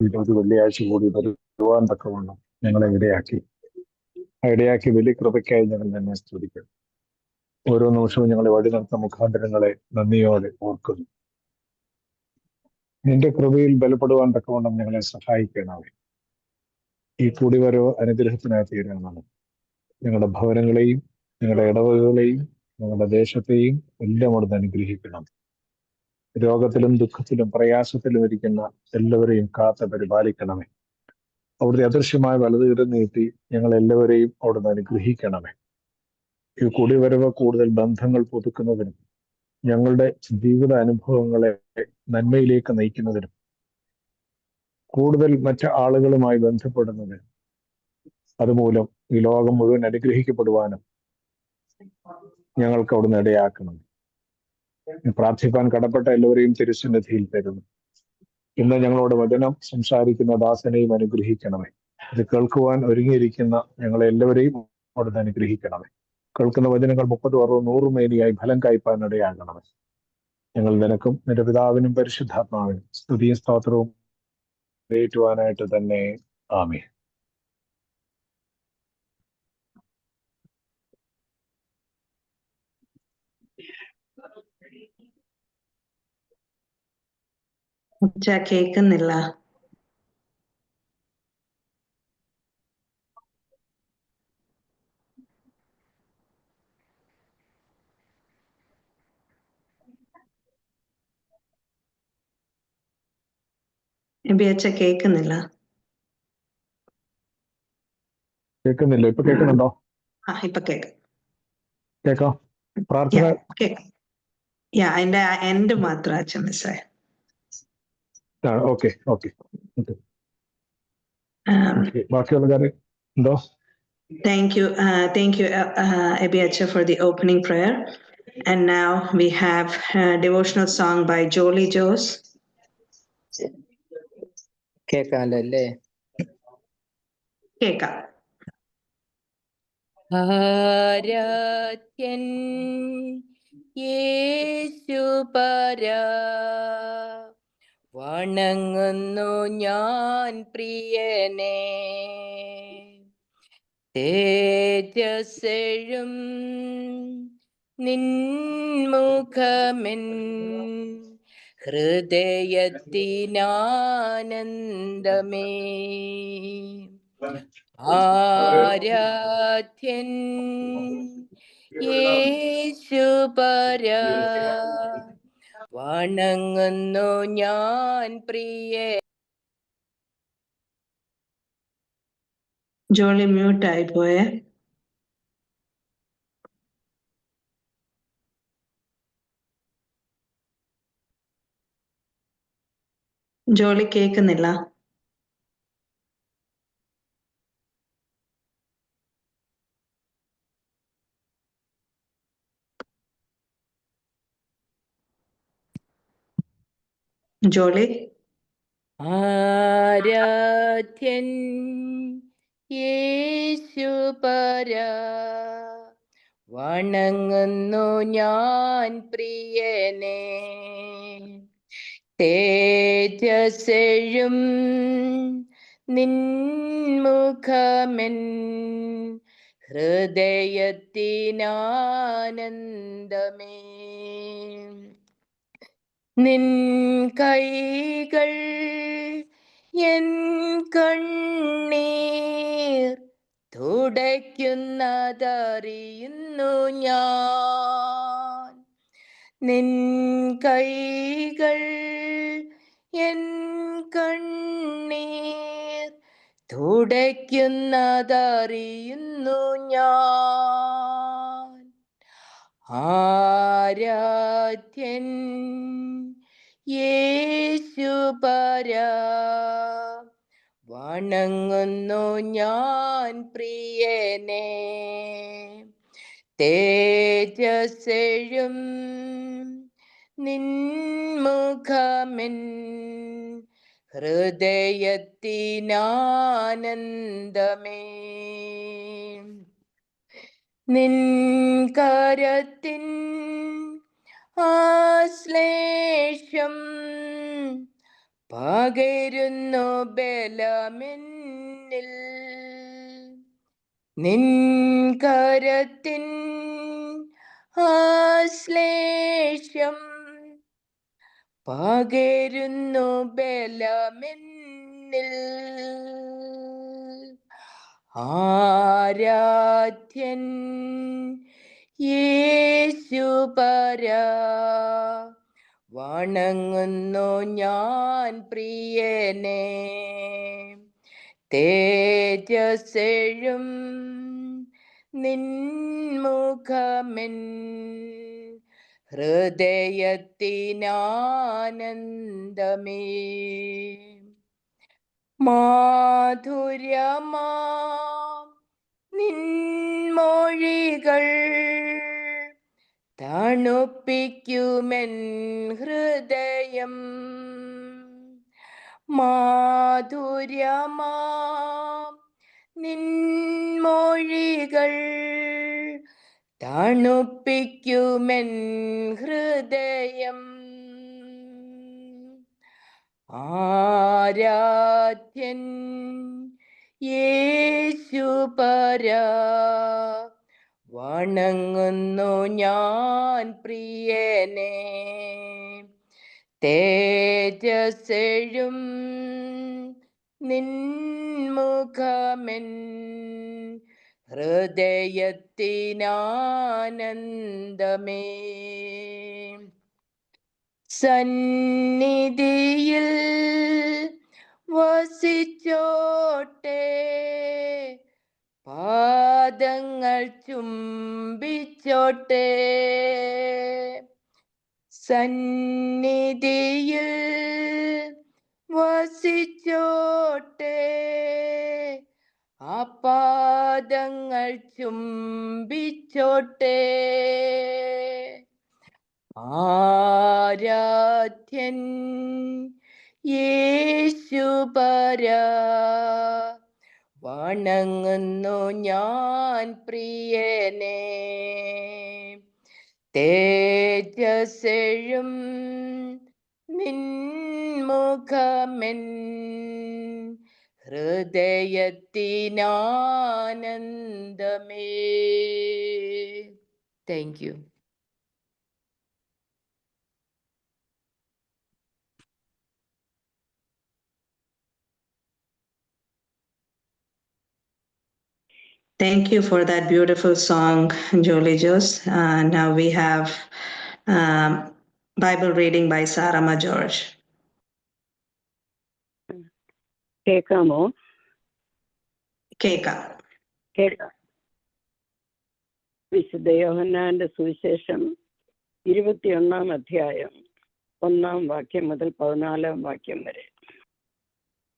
ഒരു വെള്ളിയാഴ്ച കൂടി വരുവാൻ തക്കവണ്ണം ഞങ്ങളെ ഇടയാക്കി വലിയ കൃപയ്ക്കായി ഞങ്ങൾ തന്നെ സ്തുതിക്കുന്നു. ഓരോ നിമിഷവും ഞങ്ങളെ വഴി നടത്ത മുഖാന്തരങ്ങളെ നന്ദിയോടെ ഓർക്കുന്നു. നിന്റെ കൃപയിൽ ബലപ്പെടുവാൻ തക്കവണ്ണം ഞങ്ങളെ സഹായിക്കണമേ. ഈ കൂടിവരവ് അനുഗ്രഹത്തിനായി തീരണമേ. ഞങ്ങളുടെ ഭവനങ്ങളെയും ഞങ്ങളുടെ ഇടവകകളെയും ഞങ്ങളുടെ ദേശത്തെയും എല്ലാം അവിടുന്ന് അനുഗ്രഹിക്കണം. രോഗത്തിലും ദുഃഖത്തിലും പ്രയാസത്തിലും ഇരിക്കുന്ന എല്ലാവരെയും കാത്ത് പരിപാലിക്കണമേ. അവിടുത്തെ അദൃശ്യമായ വലതുകരം നീട്ടി ഞങ്ങൾ എല്ലാവരെയും അവിടുന്ന് അനുഗ്രഹിക്കണമേ. ഈ കൂടിവരവ് കൂടുതൽ ബന്ധങ്ങൾ പുതുക്കുന്നതിനും ഞങ്ങളുടെ ജീവിത അനുഭവങ്ങളെ നന്മയിലേക്ക് നയിക്കുന്നതിനും കൂടുതൽ മറ്റ് ആളുകളുമായി ബന്ധപ്പെടുന്നതിനും അതുമൂലം ഈ ലോകം മുഴുവൻ അനുഗ്രഹിക്കപ്പെടുവാനും ഞങ്ങൾക്ക് അവിടുന്ന് ഇടയാക്കണം. പ്രാർത്ഥിപ്പാൻ കടപ്പെട്ട എല്ലാവരെയും തിരുസന്നിധിയിൽ തരുന്നു. ഇന്ന് ഞങ്ങളോട് വചനം സംസാരിക്കുന്ന ദാസനെയും അനുഗ്രഹിക്കണമേ. ഇത് കേൾക്കുവാൻ ഒരുങ്ങിയിരിക്കുന്ന ഞങ്ങളെ എല്ലാവരെയും അവിടുന്ന് അനുഗ്രഹിക്കണമേ. കേൾക്കുന്ന വചനങ്ങൾ 30, 60, 100 മേനിയായി ഫലം കായ്പാൻ ഇടയാകണമേ. ഞങ്ങൾ നിനക്കും നിന്റെ പിതാവിനും പരിശുദ്ധാത്മാവിനും സ്തുതിയും സ്തോത്രവും ഏറ്റുവാനായിട്ട് തന്നെ. ആമേൻ. കേൾക്കുന്നില്ല. കേൾക്കുന്നില്ല. കേൾക്കുന്നില്ല. ഇപ്പൊ കേൾക്കുന്നുണ്ടോ? ഇപ്പൊ കേൾക്കാം. പ്രാർത്ഥന അതിന്റെ എൻഡ് മാത്രം അച്ഛൻ മിസ്സായി. ഓക്കെ. ബാക്കിയുള്ള കാര്യം എന്തോ? Thank you, Ebiacha, for the opening prayer. And now we have a devotional song by Jolie Jose. കേൾക്കാമല്ലേ? കേൾക്കാം. ആരാധ്യൻ യേശുപരാ, വണങ്ങുന്നു ഞാൻ പ്രിയനെ. തേജസ്സെഴും നിൻമുഖമെൻ ഹൃദയത്തിനാനന്ദമേ. ആരാധ്യൻ യേശുപരാ, വണങ്ങുന്നു ഞാൻ പ്രിയേ. ജോളി മ്യൂട്ടായി പോയേ. ജോളി കേൾക്കുന്നില്ല. ജോളി. ആരാധ്യൻ യേശുപരാ, വണങ്ങുന്നു ഞാൻ പ്രിയനെ. തേജസ്സെഴും നിൻമുഖമെൻ ഹൃദയത്തിനാനന്ദമേ. നിൻ കൈകൾ എൻ കണ്ണീർ തുടയ്ക്കുന്നതറിയുന്നു ഞാൻ. നിൻ കൈകൾ എൻ കണ്ണീർ തുടയ്ക്കുന്നതറിയുന്നു ഞാൻ. ആരാധ്യൻ യേശുപരാ, വണങ്ങുന്നു ഞാൻ പ്രിയനെ. തേജസ്സെഴും നിൻമുഖമെൻ ഹൃദയത്തിനാനന്ദമേ. നിൻ കരത്തിൻ ആശ്ലേഷം പകരുന്നു ബലമെന്നിൽ. നിൻ കരത്തിൻ ആശ്ലേഷം പകരുന്നു ബലമെന്നിൽ. ആരാധ്യൻ യേശുപരാ, വണങ്ങുന്നു ഞാൻ പ്രിയനെ. തേജസ്സെഴും നിൻമുഖമെൻ ഹൃദയത്തിനാനന്ദമേ. മാധുര്യമാം നിൻമൊഴികൾ തണുപ്പിക്കുമെൻ ഹൃദയം. മാധുര്യമാം നിൻമൊഴികൾ തണുപ്പിക്കുമെൻ ഹൃദയം. ആരാധ്യൻ യേശുപരാ, വണങ്ങുന്നു ഞാൻ പ്രിയനെ. തേജസ്സെഴും നിൻമുഖമെൻ ഹൃദയത്തിനാനന്ദമേ. സന്നിധിയിൽ വസിച്ചോട്ടെ, പാദങ്ങൾ ചുംബിച്ചോട്ടെ. സന്നിധിയിൽ വസിച്ചോട്ടെ, ആ പാദങ്ങൾ ചുംബിച്ചോട്ടെ. ആരാധ്യൻ യേശുപരാ, വണങ്ങുന്നു ഞാൻ പ്രിയനെ. തേജസ്സെഴും നിൻമുഖമെൻ ഹൃദയത്തിനാനന്ദമേ. Thank you. Thank you for that beautiful song, Jolie Jos. Now we have Bible reading by Sarama George. കേൾക്കാമോ? കേൾക്കാം. വിശുദ്ധ യോഹന്നാന്റെ സുവിശേഷം 21-ാം അധ്യായം 1-ാം വാക്യം മുതൽ 14-ാം വാക്യം വരെ.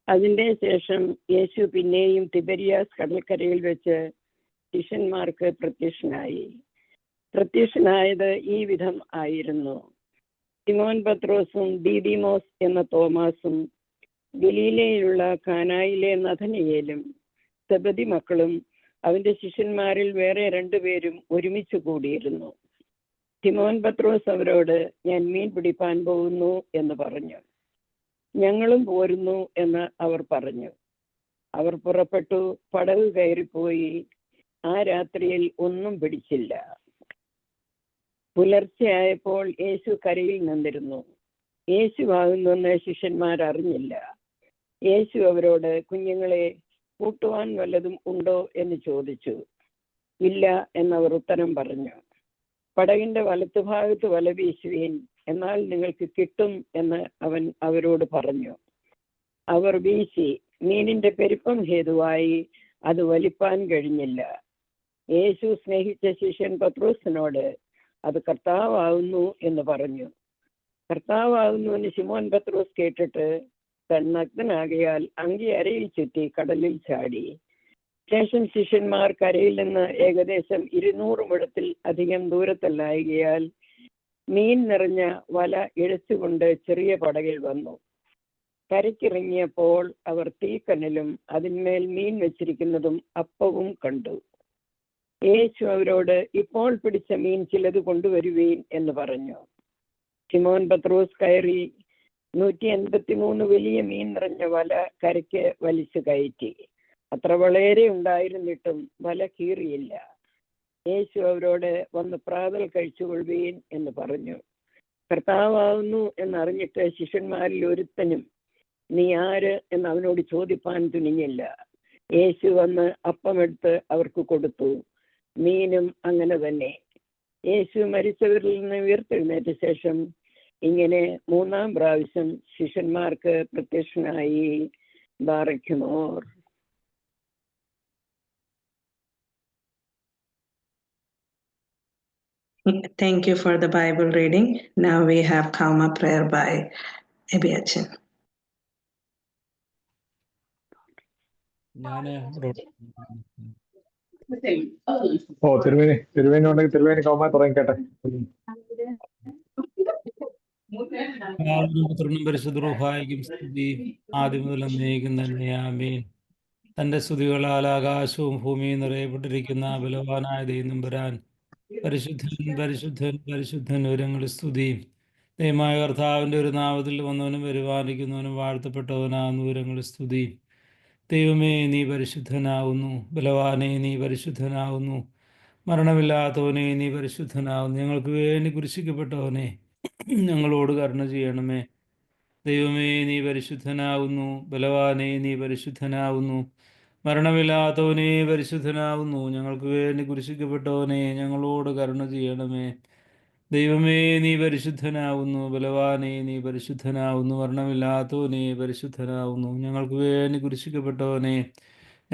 അതിന്റെ ശേഷം യേശു പിന്നെയും തിബരിയാസ് കടൽക്കരയിൽ വെച്ച് ശിഷ്യന്മാർക്ക് പ്രത്യക്ഷനായത് ഈ വിധം ആയിരുന്നു. ശിമോൻ പത്രോസും ദീദിമോസ് എന്ന തോമാസും ഗലീലയിലുള്ള കാനായിലെ നഥനയേലും സെബദി മക്കളും അവന്റെ ശിഷ്യന്മാരിൽ വേറെ 2 പേരും ഒരുമിച്ച് കൂടിയിരുന്നു. ശിമോൻ പത്രോസ് അവരോട്, ഞാൻ മീൻ പിടിപ്പാൻ പോകുന്നു എന്ന് പറഞ്ഞു. ഞങ്ങളും പോരുന്നു എന്ന് അവർ പറഞ്ഞു. അവർ പുറപ്പെട്ടു പടവ് കയറിപ്പോയി. ആ രാത്രിയിൽ ഒന്നും പിടിച്ചില്ല. പുലർച്ചെയായപ്പോൾ യേശു കരയിൽ നിന്നിരുന്നു. യേശുവാകുന്നെന്ന് ശിഷ്യന്മാർ അറിഞ്ഞില്ല. യേശു അവരോട്, കുഞ്ഞുങ്ങളെ, കൂട്ടുവാൻ വല്ലതും ഉണ്ടോ എന്ന് ചോദിച്ചു. ഇല്ല എന്നവർ ഉത്തരം പറഞ്ഞു. പടകിന്റെ വലത്തുഭാഗത്ത് വല വീശുവീൻ, എന്നാൽ നിങ്ങൾക്ക് കിട്ടും എന്ന് അവൻ അവരോട് പറഞ്ഞു. അവർ വീശി. മീനിന്റെ പെരുപ്പം ഹേതുവായി അത് വലിപ്പാൻ കഴിഞ്ഞില്ല. യേശു സ്നേഹിച്ച ശിഷ്യൻ പത്രോസിനോട്, അത് കർത്താവാകുന്നു എന്ന് പറഞ്ഞു. കർത്താവാകുന്നുവെന്ന് ശിമോൻ പത്രോസ് കേട്ടിട്ട് തൻ നഗ്നനാകയാൽ അങ്കി അരയിൽ ചുറ്റി കടലിൽ ചാടി. ശേഷം ശിഷ്യന്മാർ കരയിൽ നിന്ന് ഏകദേശം 200 മുഴത്തിൽ അധികം ദൂരത്തല്ലായകയാൽ മീൻ നിറഞ്ഞ വല ഇഴച്ചുകൊണ്ട് ചെറിയ പടകിൽ വന്നു. കരയ്ക്കിറങ്ങിയപ്പോൾ അവർ തീക്കനലും അതിന്മേൽ മീൻ വെച്ചിരിക്കുന്നതും അപ്പവും കണ്ടു. യേശു അവരോട്, ഇപ്പോൾ പിടിച്ച മീൻ ചിലത് കൊണ്ടുവരുവീൻ എന്ന് പറഞ്ഞു. ശിമോൻ പത്രോസ് കയറി 183 വലിയ മീൻ നിറഞ്ഞ വല കരയ്ക്ക് വലിച്ചു കയറ്റി. അത്ര വളരെ ഉണ്ടായിരുന്നിട്ടും വല കീറിയില്ല. യേശു അവരോട്, വന്ന് പ്രാതൽ കഴിച്ചുകൊള്ളുവീൻ എന്ന് പറഞ്ഞു. കർത്താവാകുന്നു എന്നറിഞ്ഞിട്ട് ശിഷ്യന്മാരിൽ ഒരുത്തനും നീ ആര് എന്ന് അവനോട് ചോദിപ്പാൻ തുനിഞ്ഞില്ല. യേശു വന്ന് അപ്പമെടുത്ത് അവർക്ക് കൊടുത്തു. മീനും അങ്ങനെ തന്നെ. യേശു മരിച്ചവരിൽ നിന്ന് ഉയർത്തെഴുന്നേറ്റ ശേഷം ഇങ്ങനെ 3-ാം പ്രാവശ്യം ശിഷ്യന്മാർക്ക് പ്രത്യക്ഷനായി. ബാറയ്ക്കുമോർ. Thank you for the Bible reading. Now we have Kauma prayer by Ebiachin. തിരുവേനി ഉണ്ടെങ്കിൽ തിരുവേനി കൗമാ തുടങ്ങിക്കട്ടെ. പുത്രനും പരിശുദ്ധരൂഹായിക്കും സ്തുതി, ആദ്യം മുതൽ എന്നേക്കും തന്നെ ആമേൻ. തന്റെ സ്തുതികളാൽ ആകാശവും ഭൂമിയും നിറയപ്പെട്ടിരിക്കുന്ന ബലവാനായ ദൈവം വരാൻ പരിശുദ്ധൻ പരിശുദ്ധൻ പരിശുദ്ധൻ ഉയരങ്ങളിൽ സ്തുതി. ദൈവമായ കർത്താവിൻ്റെ ഒരു നാമത്തിൽ വന്നവനും വരുവാനിരിക്കുന്നവനും വാഴ്ത്തപ്പെട്ടവനാകുന്ന ഉയരങ്ങളിൽ സ്തുതി. ദൈവമേ, നീ പരിശുദ്ധനാവുന്നു. ബലവാനെ, നീ പരിശുദ്ധനാവുന്നു. മരണമില്ലാത്തവനെ, നീ പരിശുദ്ധനാവുന്നു. ഞങ്ങൾക്ക് വേണ്ടി കുരിശിക്കപ്പെട്ടവനെ, ഞങ്ങളോട് കരുണ ചെയ്യണമേ. ദൈവമേ, നീ പരിശുദ്ധനാവുന്നു. ബലവാനെ, നീ പരിശുദ്ധനാവുന്നു. മരണമില്ലാത്തവനെ, പരിശുദ്ധനാവുന്നു. ഞങ്ങൾക്ക് വേണ്ടി കുരിശിക്കപ്പെട്ടവനെ, ഞങ്ങളോട് കരുണ ചെയ്യണമേ. ദൈവമേ, നീ പരിശുദ്ധനാവുന്നു. ബലവാനെ, നീ പരിശുദ്ധനാവുന്നു. മരണമില്ലാത്തവനെ, പരിശുദ്ധനാവുന്നു. ഞങ്ങൾക്ക് വേണ്ടി കുരിശിക്കപ്പെട്ടവനെ,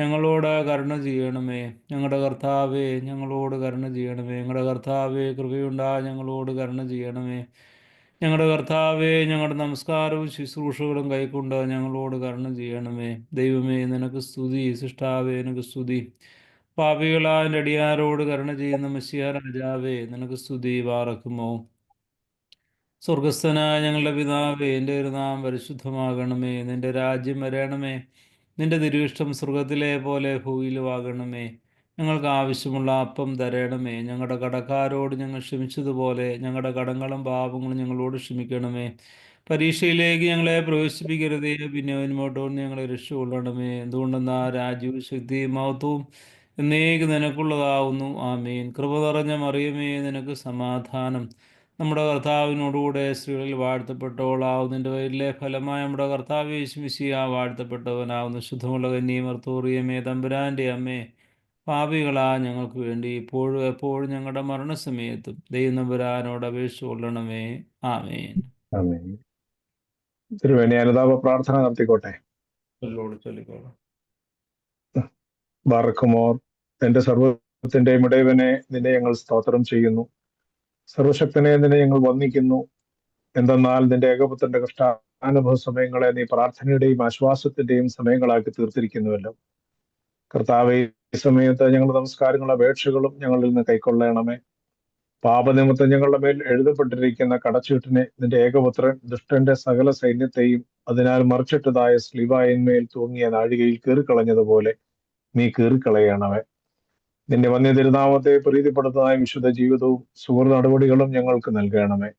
ഞങ്ങളോട് കരുണ ചെയ്യണമേ. ഞങ്ങളുടെ കർത്താവേ, ഞങ്ങളോട് കരുണ ചെയ്യണമേ. ഞങ്ങളുടെ കർത്താവേ, കൃപയുണ്ടാ ഞങ്ങളോട് കരുണ ചെയ്യണമേ. ഞങ്ങളുടെ കർത്താവേ, ഞങ്ങളുടെ നമസ്കാരവും ശുശ്രൂഷകളും കൈക്കൊണ്ട് ഞങ്ങളോട് കരുണ ചെയ്യണമേ. ദൈവമേ, നിനക്ക് സ്തുതി. സൃഷ്ടാവേ, നിനക്ക് സ്തുതി. പാപികളായ എൻ്റെ അടിയാരോട് കരുണ ചെയ്യുന്ന മെസ്സിയ രാജാവേ, നിനക്ക് സ്തുതി. വാറക്കുമോ. സ്വർഗസ്ഥനായ ഞങ്ങളുടെ പിതാവേ, എൻ്റെ ഒരു നാമം പരിശുദ്ധമാകണമേ. നിൻ്റെ രാജ്യം വരണമേ. നിൻ്റെ തിരുവിഷ്ടം സ്വർഗത്തിലെ പോലെ ഭൂമിയിലുമാകണമേ. ഞങ്ങൾക്ക് ആവശ്യമുള്ള അപ്പം തരണമേ. ഞങ്ങളുടെ കടക്കാരോട് ഞങ്ങൾ ക്ഷമിച്ചതുപോലെ ഞങ്ങളുടെ കടങ്ങളും പാപങ്ങളും ഞങ്ങളോട് ക്ഷമിക്കണമേ. പരീക്ഷയിലേക്ക് ഞങ്ങളെ പ്രവേശിപ്പിക്കരുതേ, പിന്നെ മുന്നോട്ടോന്ന് ഞങ്ങളെ രക്ഷകൊള്ളണമേ. എന്തുകൊണ്ടെന്നാ രാജ്യവും ശക്തിയും മഹത്വവും എന്നേക്ക് നിനക്കുള്ളതാവുന്നു. ആമേൻ. കൃപ നിറഞ്ഞ മറിയമേ, നിനക്ക് സമാധാനം. നമ്മുടെ കർത്താവിനോടുകൂടെ സ്ത്രീകളിൽ വാഴ്ത്തപ്പെട്ടവളാവുന്നു. നിൻ്റെ വയലിലെ ഫലമായ നമ്മുടെ കർത്താവ് യേശു മിശിഹാ വാഴ്ത്തപ്പെട്ടവനാവുന്നു. ശുദ്ധമുള്ള കന്യകേ മർത്തോറിയമേ, തമ്പുരാൻ്റെ അമ്മേ, പാപികളാ ഞങ്ങൾക്ക് വേണ്ടി ഇപ്പോഴും എപ്പോഴും ഞങ്ങളുടെ മരണസമയത്തും ദൈവം തമ്പുരാനോട് അപേക്ഷ കൊള്ളണമേ. ആമേൻ. തിരുവേനി അനുതാപ പ്രാർത്ഥന നടത്തിക്കോട്ടെ. ചൊല്ലിക്കോളാം. ബാറക്കുമോർ. എന്റെ സർവ്വത്തിന്റെയും ഇടയവനെ, നിന്നെ ഞങ്ങൾ സ്തോത്രം ചെയ്യുന്നു. സർവശക്തനെ, നിന്നെ ഞങ്ങൾ വന്ദിക്കുന്നു. എന്തെന്നാൽ നിന്റെ ഏകപുത്രന്റെ കഷ്ടാനുഭവ സമയങ്ങളെ നീ പ്രാർത്ഥനയുടെയും ആശ്വാസത്തിന്റെയും സമയങ്ങളാക്കി തീർത്തിരിക്കുന്നുവല്ലോ. കർത്താവേ, ഈ സമയത്ത് ഞങ്ങളുടെ നമസ്കാരങ്ങളും അപേക്ഷകളും ഞങ്ങളിൽ നിന്ന് കൈക്കൊള്ളണമേ. പാപനിമിത്തം ഞങ്ങളുടെ മേൽ എഴുതപ്പെട്ടിരിക്കുന്ന കടച്ചീട്ടിനെ നിന്റെ ഏകപുത്രൻ ദുഷ്ടന്റെ സകല സൈന്യത്തെയും അതിനാൽ മറിച്ചിട്ടതായ സ്ലീവായിന്മേൽ തൂങ്ങിയ നാഴികയിൽ കീറിക്കളഞ്ഞതുപോലെ നീ കീറിക്കളയണമേ. നിന്റെ വന്യ തിരുനാമത്തെ പ്രീതിപ്പെടുത്തുന്നതായ വിശുദ്ധ ജീവിതവും സുഹൃത്ത് നടപടികളും ഞങ്ങൾക്ക് നൽകണമേ.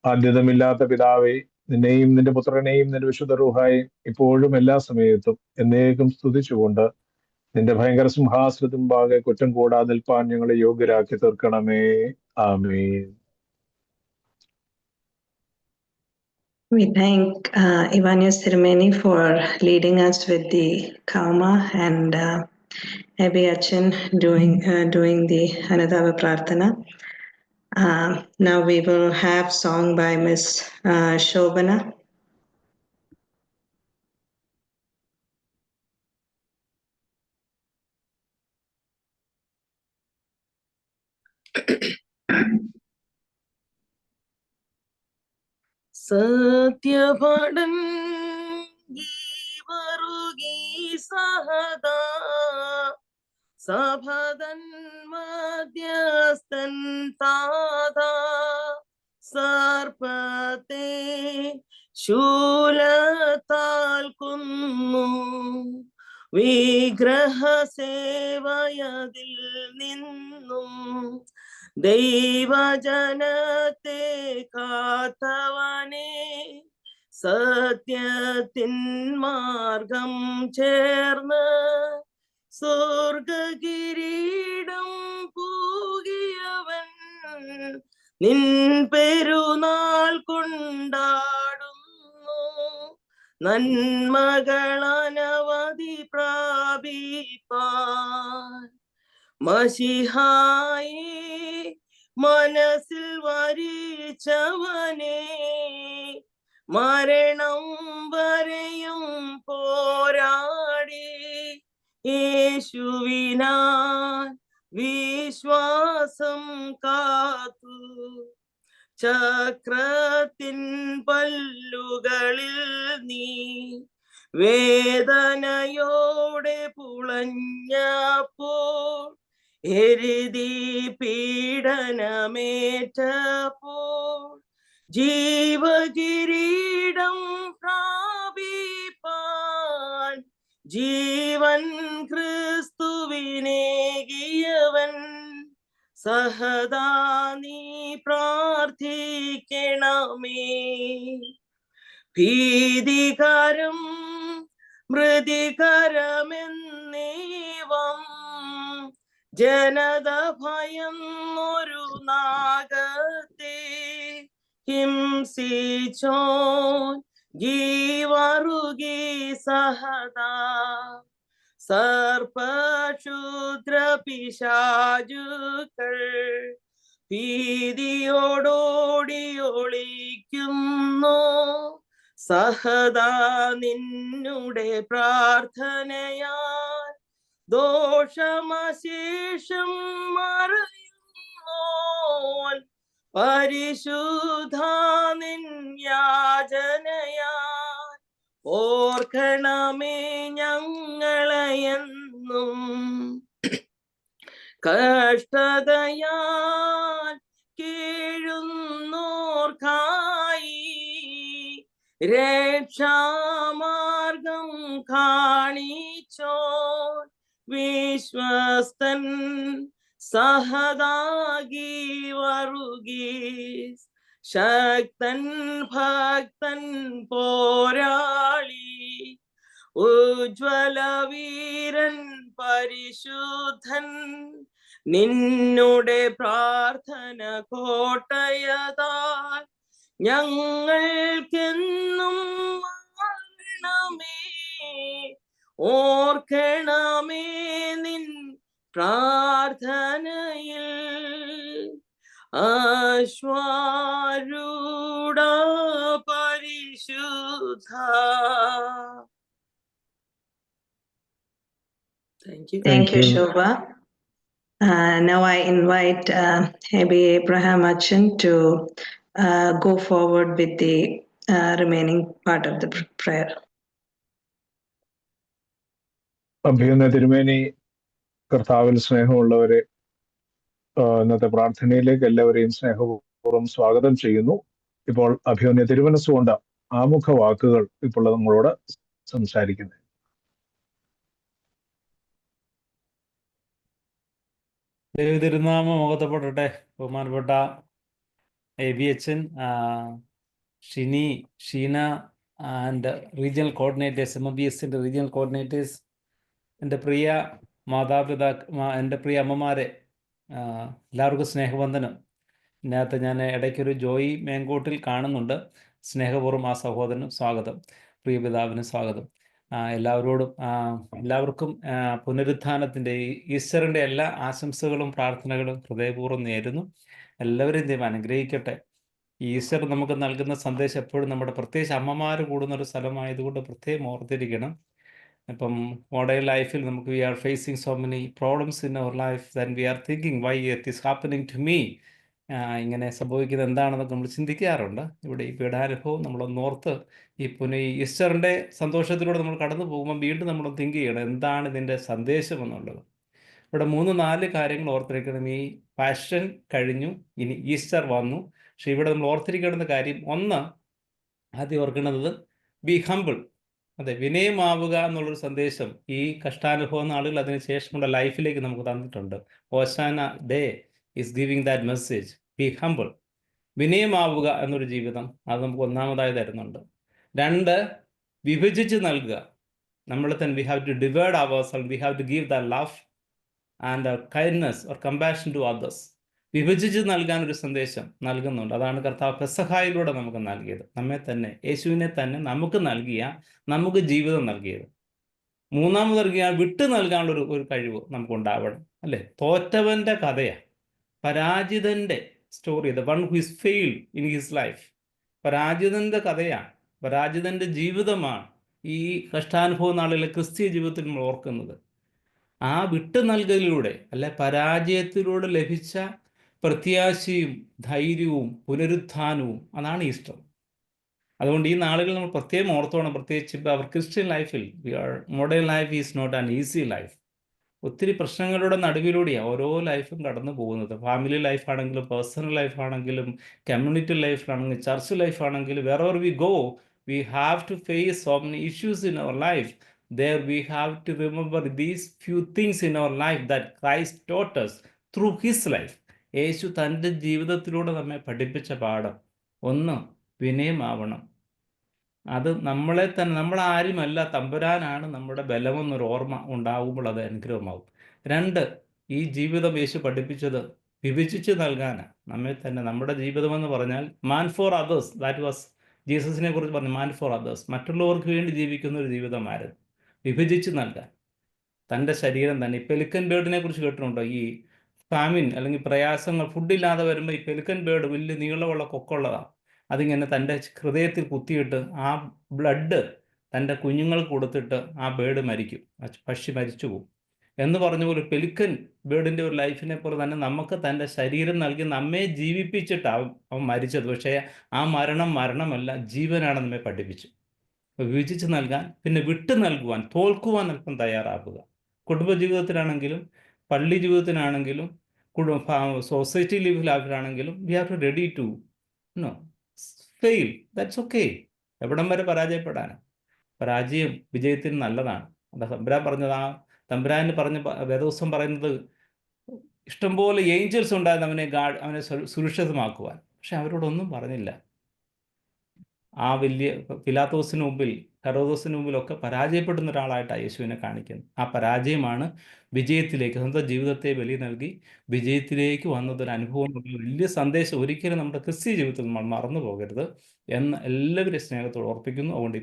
ആദ്യതമില്ലാത്ത പിതാവേ, നിന്നെയും നിന്റെ പുത്രനെയും നിന്റെ വിശുദ്ധ റൂഹായെയും ഇപ്പോഴും എല്ലാ സമയത്തും എന്നേക്കും സ്തുതിച്ചുകൊണ്ട് നിന്റെ ഭയങ്കര സിംഹാസനത്തിന് മുമ്പാകെ കുറ്റം കൂടാതെ നിൽപ്പാൻ ഞങ്ങളെ യോഗ്യരാക്കി തീർക്കണമേ. ആമേൻ. We thank Ivanios Tirumeni for leading us with the Kauma and Ebiachin doing the Anadava Prarthana. Now we will have song by Miss Shobana. സത്യപടൻ ജീവരുകി സഹദാ സഭദൻ മധ്യസ്ഥൻ താതാ സർപ്പത്തെ ശൂലത്താൽ കൊന്നു വിഗ്രഹ സേവയതിൽ നിന്നും ദൈവജനത്തെ കാത്തവനെ സത്യത്തിൻ മാർഗം ചേർന്ന് സ്വർഗകിരീടം പൂകിയവൻ നിൻ പെരുന്നാൾ കൊണ്ടാടുന്നു. നന്മകളനവധി പ്രാപിപ്പാൻ മശിഹായി മനസ്സിൽ വരിച്ചവനെ മരണം വരെയും പോരാടി യേശുവിനാൽ വിശ്വാസം കാത്തു. ചക്രത്തിൻ പല്ലുകളിൽ നീ വേദനയോടെ പുളഞ്ഞപ്പോൾ എരുതി പീഡനമേറ്റപ്പോൾ ജീവകിരീടം പ്രാപിപ്പാൻ ജീവൻ ക്രിസ്തുവിനേകിയവൻ സഹദാ നീ പ്രാർത്ഥിക്കണമേ. ഭീതികരം മൃതികരമെന്നേവം ജനത ഭയന്നൊരു നാഗത്തെ ഹിംസിച്ചോൻ ജീവറുകി സഹദാ. സർപ്പക്ഷുദ്ര പിശാചുക്കൾ ഭീതിയോടോടി ഒളിക്കുന്നു. സഹദാ നിന്നുടെ പ്രാർത്ഥനയാൽ ദോഷമശേഷം മറയുന്നോൻ പരിശുദ്ധ നിൻ യാചനയാൽ ഓർക്കണമേ ഞങ്ങളെയെന്നും. കഷ്ടതയാൽ കീഴുന്നോർക്കായി രക്ഷാമാർഗം കാണിച്ചോൻ വിശ്വസ്തൻ സഹദാഗി വറുഗീസ്. ശക്തൻ ഭക്തൻ പോരാളി ഉജ്വല വീരൻ പരിശുദ്ധൻ നിന്നുടെ പ്രാർത്ഥന കോട്ടയതാൽ ഞങ്ങൾക്കെന്നും മരണമേ. ഓർക്കണമേ നിൻ പ്രാർത്ഥനയിൽ അശ്വാരൂഢ പരിശുദ്ധ. Thank you. Thank you, Shobha. Now I invite Abby Abraham Achin to go forward with the remaining part of the prayer. അഭിനന്ദ തിരുമേനി, കർത്താവിൽ സ്നേഹമുള്ളവരെ, ഇന്നത്തെ പ്രാർത്ഥനയിലേക്ക് എല്ലാവരെയും സ്നേഹപൂർവ്വം സ്വാഗതം ചെയ്യുന്നു. ഇപ്പോൾ അഭിനന്ദ തിരുമനസ്സുകൊണ്ട് ആമുഖ വാക്കുകൾ ഇപ്പോൾ നമ്മളോട് സംസാരിക്കുന്നത്. ദൈവതിരുനാമം മഹത്വപ്പെടട്ടെ. ബഹുമാനപ്പെട്ട എബി അച്ഛൻ, Shini, Sheena and regional coordinators, MBSന്റെ റീജിയണൽ കോർഡിനേറ്റേഴ്സ്, എൻ്റെ പ്രിയ എൻ്റെ പ്രിയ അമ്മമാരെ, എല്ലാവർക്കും സ്നേഹവന്ദനം. ഇതിനകത്ത് ഞാൻ ഇടയ്ക്കൊരു ജോയി മേങ്കോട്ടിൽ കാണുന്നുണ്ട്. സ്നേഹപൂർവ്വം ആ സഹോദരനും സ്വാഗതം, പ്രിയ പിതാവിനും സ്വാഗതം. എല്ലാവർക്കും പുനരുത്ഥാനത്തിൻ്റെ ഈസ്റ്ററിൻ്റെ എല്ലാ ആശംസകളും പ്രാർത്ഥനകളും ഹൃദയപൂർവ്വം നേരുന്നു. എല്ലാവരെയും ദൈവം അനുഗ്രഹിക്കട്ടെ. ഈസ്റ്റർ നമുക്ക് നൽകുന്ന സന്ദേശം എപ്പോഴും നമ്മുടെ പ്രത്യേകിച്ച് അമ്മമാർ കൂടുന്നൊരു സ്ഥലമായതുകൊണ്ട് പ്രത്യേകം ഓർത്തിരിക്കണം. ഇപ്പം മോഡേൺ ലൈഫിൽ നമുക്ക് we are facing so many problems in our life then we are thinking why it is happening to me. ഇങ്ങനെ സംഭവിക്കുന്നത് എന്താണെന്നൊക്കെ നമ്മൾ ചിന്തിക്കാറുണ്ട്. ഇവിടെ ഈ പീഡാനുഭവം നമ്മളൊന്നോർത്ത് ഈ ഈസ്റ്ററിൻ്റെ സന്തോഷത്തിലൂടെ നമ്മൾ കടന്നു പോകുമ്പോൾ വീണ്ടും നമ്മൾ തിങ്ക് ചെയ്യണം എന്താണ് ഇതിൻ്റെ സന്ദേശം എന്നുള്ളത്. ഇവിടെ 3-4 കാര്യങ്ങൾ ഓർത്തിരിക്കണം. ഈ പാഷൻ കഴിഞ്ഞു, ഇനി ഈസ്റ്റർ വന്നു. പക്ഷെ ഇവിടെ നമ്മൾ ഓർത്തിരിക്കേണ്ടുന്ന കാര്യം, ഒന്ന് ആദ്യം ഓർക്കേണ്ടത് ബി ഹംബിൾ. അതെ, വിനയമാവുക എന്നുള്ളൊരു സന്ദേശം ഈ കഷ്ടാനുഭവം നാളുകൾ അതിന് ശേഷമുള്ള ലൈഫിലേക്ക് നമുക്ക് തന്നിട്ടുണ്ട്. Hosanna day is giving that message. Be humble, വിനയമാവുക എന്നൊരു ജീവിതം, അത് നമുക്ക് ഒന്നാമതായി തരുന്നുണ്ട്. 2, വിഭജിച്ച് നൽകുക. നമ്മൾ തന്നെ we have to divide ourselves, we have to give the love and kindness or compassion to others. വിഭജിച്ച് നൽകാൻ ഒരു സന്ദേശം നൽകുന്നുണ്ട്. അതാണ് കർത്താവ് പെസഹായിലൂടെ നമുക്ക് നൽകിയത്. നമ്മെ തന്നെ, യേശുവിനെ തന്നെ നമുക്ക് നൽകിയ, നമുക്ക് ജീവിതം നൽകിയത്. 3 നൽകിയ വിട്ടു നൽകാനുള്ള ഒരു കഴിവ് നമുക്കുണ്ടാവണം, അല്ലേ? തോറ്റവൻ്റെ കഥയാണ്, പരാജിതൻ്റെ story, the one who is failed in his life. പരാജിതൻ്റെ കഥയാണ്, പരാജിതൻ്റെ ജീവിതമാണ് ഈ കഷ്ടാനുഭവ നാളിലെ ക്രിസ്തീയ ജീവിതത്തിൽ നമ്മൾ ഓർക്കുന്നത്. ആ വിട്ടു നൽകലിലൂടെ, അല്ലെ പരാജയത്തിലൂടെ ലഭിച്ച പ്രത്യാശയും ധൈര്യവും പുനരുത്ഥാനവും, അതാണ് ഈസ്റ്റർ. അതുകൊണ്ട് ഈ നാളുകൾ നമ്മൾ പ്രത്യേകം ഓർത്തോണം. പ്രത്യേകിച്ച് ഇപ്പോൾ അവർ ക്രിസ്ത്യൻ ലൈഫിൽ, modern life is not an easy life. ഒത്തിരി പ്രശ്നങ്ങളുടെ നടുവിലൂടെയാണ് ഓരോ ലൈഫും കടന്നു പോകുന്നത്. ഫാമിലി ലൈഫാണെങ്കിലും, പേഴ്സണൽ ലൈഫാണെങ്കിലും, കമ്മ്യൂണിറ്റി ലൈഫാണെങ്കിലും, ചർച്ച് ലൈഫാണെങ്കിലും, wherever we go, we have to face so many issues in our life. There we have to remember these few things in our life that Christ taught us through his life. യേശു തൻ്റെ ജീവിതത്തിലൂടെ നമ്മെ പഠിപ്പിച്ച പാഠം. 1, വിനയമാവണം. അത് നമ്മളെ തന്നെ, നമ്മളാരുമല്ല, തമ്പുരാനാണ് നമ്മുടെ ബലമെന്നൊരു ഓർമ്മ ഉണ്ടാകുമ്പോൾ അത് അനുഗ്രഹമാകും. 2, ഈ ജീവിതം യേശു പഠിപ്പിച്ചത് വിഭജിച്ച് നൽകാനാണ്. നമ്മെ തന്നെ, നമ്മുടെ ജീവിതമെന്ന് പറഞ്ഞാൽ man for others. That was ജീസസിനെ കുറിച്ച് പറഞ്ഞു, മാൻ ഫോർ അതേഴ്സ്. മറ്റുള്ളവർക്ക് വേണ്ടി ജീവിക്കുന്ന ഒരു ജീവിതമായിരുന്നു. വിഭജിച്ച് നൽകാൻ തൻ്റെ ശരീരം തന്നെ. ഈ പെലിക്കൻ ബേർഡിനെ കുറിച്ച് കേട്ടിട്ടുണ്ടോ? ഈ ഫാമിൻ അല്ലെങ്കിൽ പ്രയാസങ്ങൾ, ഫുഡില്ലാതെ വരുമ്പോൾ ഈ പെലിക്കൻ ബേർഡ് വലിയ നീളമുള്ള കൊക്കുള്ളതാണ്. അതിങ്ങനെ തൻ്റെ ഹൃദയത്തിൽ കുത്തിയിട്ട് ആ ബ്ലഡ് തൻ്റെ കുഞ്ഞുങ്ങൾക്ക് കൊടുത്തിട്ട് ആ ബേർഡ് മരിക്കും, പക്ഷി മരിച്ചു പോകും എന്ന് പറഞ്ഞ പോലെ പെലിക്കൻ ബേർഡിൻ്റെ ഒരു ലൈഫിനെ പോലെ തന്നെ നമുക്ക് തൻ്റെ ശരീരം നൽകി നമ്മെ ജീവിപ്പിച്ചിട്ട് അവൻ മരിച്ചത്. പക്ഷേ ആ മരണമല്ല, ജീവനാണ് നമ്മെ പഠിപ്പിച്ചു. വിഭജിച്ച് നൽകാൻ, പിന്നെ വിട്ടു നൽകുവാൻ, തോൽക്കുവാൻ അല്പം തയ്യാറാക്കുക. കുടുംബജീവിതത്തിലാണെങ്കിലും, പള്ളി ജീവിതത്തിനാണെങ്കിലും, സൊസൈറ്റി ലൈഫിലാണെങ്കിലും, we have to ready to fail. That's okay. എവിടം വരെ പരാജയപ്പെടാനും? പരാജയം വിജയത്തിന് നല്ലതാണ്. അതാ തമ്പുരാൻ പറഞ്ഞത്. ആ തമ്പുരാന് പറഞ്ഞ വേദോസം പറയുന്നത്, ഇഷ്ടംപോലെ ഏഞ്ചൽസ് ഉണ്ടായിരുന്നു അവനെ സുരക്ഷിതമാക്കുവാൻ. പക്ഷെ അവരോടൊന്നും പറഞ്ഞില്ല. ആ വലിയ പിലാത്തോസിന് മുമ്പിൽ, ഹെറോദോസിന് മുമ്പിലൊക്കെ പരാജയപ്പെടുന്ന ഒരാളായിട്ടാണ് യേശുവിനെ കാണിക്കുന്നത്. ആ പരാജയമാണ് വിജയത്തിലേക്ക്, സ്വന്തം ജീവിതത്തെ ബലി നൽകി വിജയത്തിലേക്ക് വന്നതൊരു അനുഭവം. വലിയ സന്ദേശം ഒരിക്കലും നമ്മുടെ ക്രിസ്തീയ ജീവിതത്തിൽ നമ്മൾ മറന്നു പോകരുത് എന്ന് എല്ലാവരും സ്നേഹത്തോട് ഓർപ്പിക്കുന്നു. അതുകൊണ്ട്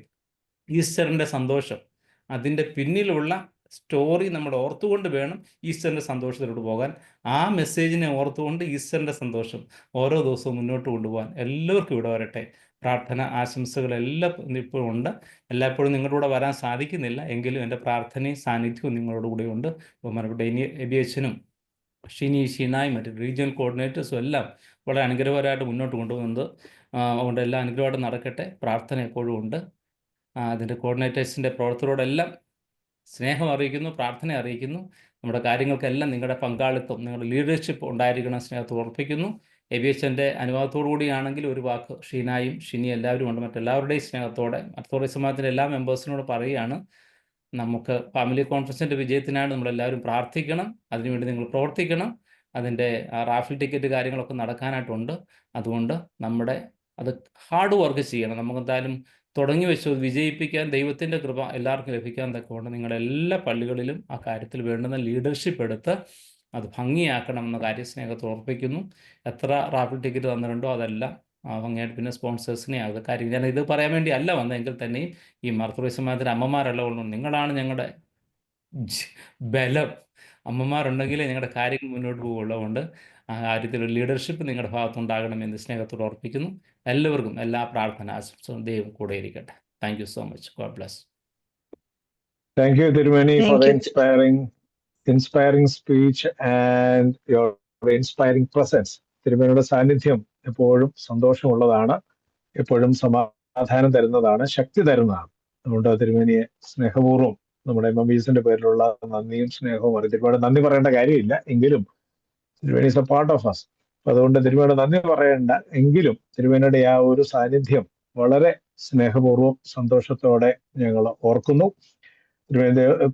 ഈസ്റ്ററിൻ്റെ സന്തോഷം, അതിൻ്റെ പിന്നിലുള്ള സ്റ്റോറി നമ്മൾ ഓർത്തുകൊണ്ട് വേണം ഈസ്റ്ററിൻ്റെ സന്തോഷത്തിലോട്ട് പോകാൻ. ആ മെസ്സേജിനെ ഓർത്തുകൊണ്ട് ഈസ്റ്ററിൻ്റെ സന്തോഷം ഓരോ ദിവസവും മുന്നോട്ട് കൊണ്ടുപോകാൻ എല്ലാവർക്കും ഇവിടെ വരട്ടെ. പ്രാർത്ഥന ആശംസകളെല്ലാം ഇപ്പോഴും ഉണ്ട്. എല്ലായ്പ്പോഴും നിങ്ങളുടെ കൂടെ വരാൻ സാധിക്കുന്നില്ല, എങ്കിലും എൻ്റെ പ്രാർത്ഥനയും സാന്നിധ്യവും നിങ്ങളുടെ കൂടെയുണ്ട്. ബഹുമാനപ്പെട്ട എബിയച്ചനും ഷീനായും മറ്റ് റീജിയണൽ കോർഡിനേറ്റേഴ്സും എല്ലാം വളരെ അനുഗ്രഹപരമായിട്ട് മുന്നോട്ട് കൊണ്ടുപോകുന്നത്. അതുകൊണ്ട് എല്ലാം അനുഗ്രഹമായിട്ട് നടക്കട്ടെ. പ്രാർത്ഥന എപ്പോഴും ഉണ്ട്. അതിൻ്റെ കോർഡിനേറ്റേഴ്സിൻ്റെ പ്രവർത്തനത്തോടെല്ലാം സ്നേഹം അറിയിക്കുന്നു, പ്രാർത്ഥന അറിയിക്കുന്നു. നമ്മുടെ കാര്യങ്ങൾക്കെല്ലാം നിങ്ങളുടെ പങ്കാളിത്തം, നിങ്ങളുടെ ലീഡർഷിപ്പ് ഉണ്ടായിരിക്കണം സ്നേഹത്തോട് ഉറപ്പിക്കുന്നു. എബിയച്ചൻ്റെ അനുവാദത്തോടു കൂടിയാണെങ്കിൽ ഒരു വാക്ക് ഷീനായും ഷിനി എല്ലാവരും ഉണ്ട്, മറ്റെല്ലാവരുടെയും സ്നേഹത്തോടെ മറ്റോറി സമാജത്തിൻ്റെ എല്ലാ മെമ്പേഴ്സിനോട് പറയുകയാണ്, നമുക്ക് ഫാമിലി കോൺഫറൻസിൻ്റെ വിജയത്തിനാണ് നമ്മളെല്ലാവരും പ്രാർത്ഥിക്കണം. അതിനുവേണ്ടി നിങ്ങൾ പ്രവർത്തിക്കണം. അതിൻ്റെ റാഫിൽ ടിക്കറ്റ് കാര്യങ്ങളൊക്കെ നടക്കാനായിട്ടുണ്ട്. അതുകൊണ്ട് അത് ഹാർഡ് വർക്ക് ചെയ്യണം. നമുക്കെന്തായാലും തുടങ്ങി വെച്ചത് വിജയിപ്പിക്കാൻ ദൈവത്തിൻ്റെ കൃപ എല്ലാവർക്കും ലഭിക്കാൻ തക്കവണ്ണം നിങ്ങളെല്ലാ പള്ളികളിലും ആ കാര്യത്തിൽ വേണ്ടുന്ന ലീഡർഷിപ്പ് എടുത്ത് അത് ഭംഗിയാക്കണമെന്ന കാര്യസ്നേഹത്തിൽ ഓർപ്പിക്കുന്നു. എത്ര റാഫിൽ ടിക്കറ്റ് തന്നിട്ടുണ്ടോ അതെല്ലാം ഭംഗിയായിട്ട്, പിന്നെ സ്പോൺസേഴ്സിനെ അത് കാര്യം. ഞാൻ ഇത് പറയാൻ വേണ്ടി അല്ല വന്നതെങ്കിൽ തന്നെയും ഈ മർത്തോറി സമാജത്തിൻ്റെ അമ്മമാരെല്ലാം ഉള്ളൂ. നിങ്ങളാണ് ഞങ്ങളുടെ ബലം. അമ്മമാരുണ്ടെങ്കിലേ ഞങ്ങളുടെ കാര്യങ്ങൾ മുന്നോട്ട് പോകുള്ളതുകൊണ്ട് ആ കാര്യത്തിലൊരു ലീഡർഷിപ്പ് നിങ്ങളുടെ ഭാഗത്തുണ്ടാകണമെന്ന് സ്നേഹത്തോട് ഓർപ്പിക്കുന്നു. എല്ലാവർക്കും എല്ലാ പ്രാർത്ഥന ആശംസകളും ദൈവം കൂടെ ഇരിക്കട്ടെ. Thank you so much. God bless. Thank you, Tirumani, for the inspiring speech and your inspiring presence. തിരുമേനിയുടെ സാന്നിധ്യം എപ്പോഴും സന്തോഷമുള്ളതാണ്, എപ്പോഴും സമാധാനം തരുന്നതാണ്, ശക്തി തരുന്നതാണ്. അതുകൊണ്ട് തിരുമേനിയെ സ്നേഹപൂർവ്വം നമ്മുടെ MMBSന്റെ പേരിലുള്ള നന്ദിയും സ്നേഹവും അറിയിച്ചു. ഒരുപാട് നന്ദി പറയേണ്ട കാര്യമില്ല, എങ്കിലും തിരുമേനി is a part of us. അതുകൊണ്ട് തിരുമേനിയുടെ നന്ദി പറയേണ്ട, എങ്കിലും തിരുമേനിയുടെ ആ ഒരു സാന്നിധ്യം വളരെ സ്നേഹപൂർവ്വം സന്തോഷത്തോടെ ഞങ്ങൾ ഓർക്കുന്നു.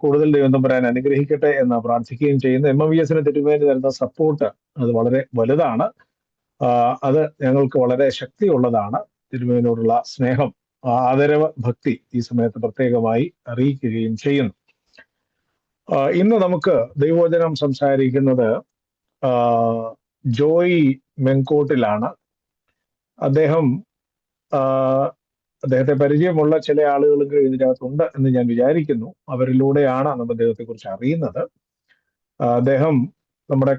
കൂടുതൽ ദൈവം തമ്പുരാൻ അനുഗ്രഹിക്കട്ടെ എന്ന് പ്രാർത്ഥിക്കുകയും ചെയ്യുന്നു. MMBSന് തിരുമേനി തരുന്ന സപ്പോർട്ട് അത് വളരെ വലുതാണ്. അത് ഞങ്ങൾക്ക് വളരെ ശക്തിയുള്ളതാണ്. തിരുമേനിയോടുള്ള സ്നേഹം ആദരവ് ഭക്തി ഈ സമയത്ത് പ്രത്യേകമായി അറിയിക്കുകയും ചെയ്യുന്നു. ഇന്ന് നമുക്ക് ദൈവവചനം സംസാരിക്കുന്നത് ജോയി മെങ്കോട്ടിലാണ്. അദ്ദേഹത്തെ പരിചയമുള്ള ചില ആളുകൾക്ക് ഇതിനകത്തുണ്ട് എന്ന് ഞാൻ വിചാരിക്കുന്നു. അവരിലൂടെയാണ് നമ്മൾ അദ്ദേഹത്തെ കുറിച്ച് അറിയുന്നത്. അദ്ദേഹം നമ്മുടെ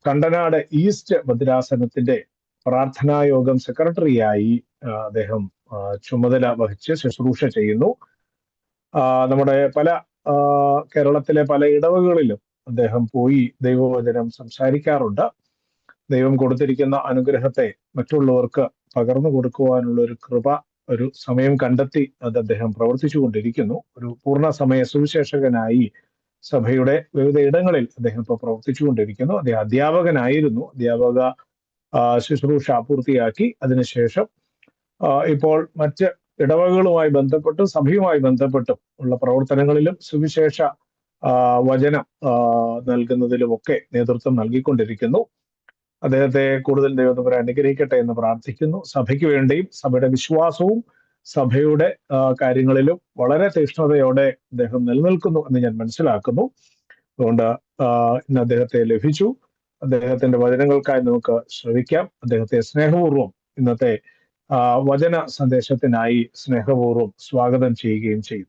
കണ്ടനാട് ഈസ്റ്റ് ഭദ്രാസനത്തിന്റെ പ്രാർത്ഥനായോഗം സെക്രട്ടറിയായി അദ്ദേഹം ചുമതല വഹിച്ച് ശുശ്രൂഷ ചെയ്യുന്നു. നമ്മുടെ കേരളത്തിലെ പല ഇടവകളിലും അദ്ദേഹം പോയി ദൈവവചനം സംസാരിക്കാറുണ്ട്. ദൈവം കൊടുത്തിരിക്കുന്ന അനുഗ്രഹത്തെ മറ്റുള്ളവർക്ക് പകർന്നു കൊടുക്കുവാനുള്ള ഒരു കൃപ, ഒരു സമയം കണ്ടെത്തി അത് അദ്ദേഹം പ്രവർത്തിച്ചു കൊണ്ടിരിക്കുന്നു. ഒരു പൂർണ്ണ സമയ സുവിശേഷകനായി സഭയുടെ വിവിധ ഇടങ്ങളിൽ അദ്ദേഹം ഇപ്പോൾ പ്രവർത്തിച്ചു കൊണ്ടിരിക്കുന്നു. അദ്ദേഹം അധ്യാപകനായിരുന്നു. അധ്യാപക ശുശ്രൂഷ പൂർത്തിയാക്കി അതിനുശേഷം ഇപ്പോൾ മറ്റ് ഇടവകളുമായി ബന്ധപ്പെട്ടും സഭയുമായി ബന്ധപ്പെട്ടും ഉള്ള പ്രവർത്തനങ്ങളിലും സുവിശേഷ വചനം നൽകുന്നതിലുമൊക്കെ നേതൃത്വം നൽകിക്കൊണ്ടിരിക്കുന്നു. അദ്ദേഹത്തെ കൂടുതൽ ദൈവത്തെ അനുഗ്രഹിക്കട്ടെ എന്ന് പ്രാർത്ഥിക്കുന്നു. സഭയ്ക്ക് വേണ്ടിയും സഭയുടെ വിശ്വാസവും സഭയുടെ കാര്യങ്ങളിലും വളരെ തീക്ഷ്ണതയോടെ അദ്ദേഹം നിലനിൽക്കുന്നു എന്ന് ഞാൻ മനസ്സിലാക്കുന്നു. അതുകൊണ്ട് ഇന്ന് അദ്ദേഹത്തെ ലഭിച്ചു. അദ്ദേഹത്തിന്റെ വചനങ്ങൾക്കായി നമുക്ക് ശ്രമിക്കാം. അദ്ദേഹത്തെ സ്നേഹപൂർവ്വം ഇന്നത്തെ വചന സന്ദേശത്തിനായി സ്നേഹപൂർവ്വം സ്വാഗതം ചെയ്യുകയും ചെയ്യും.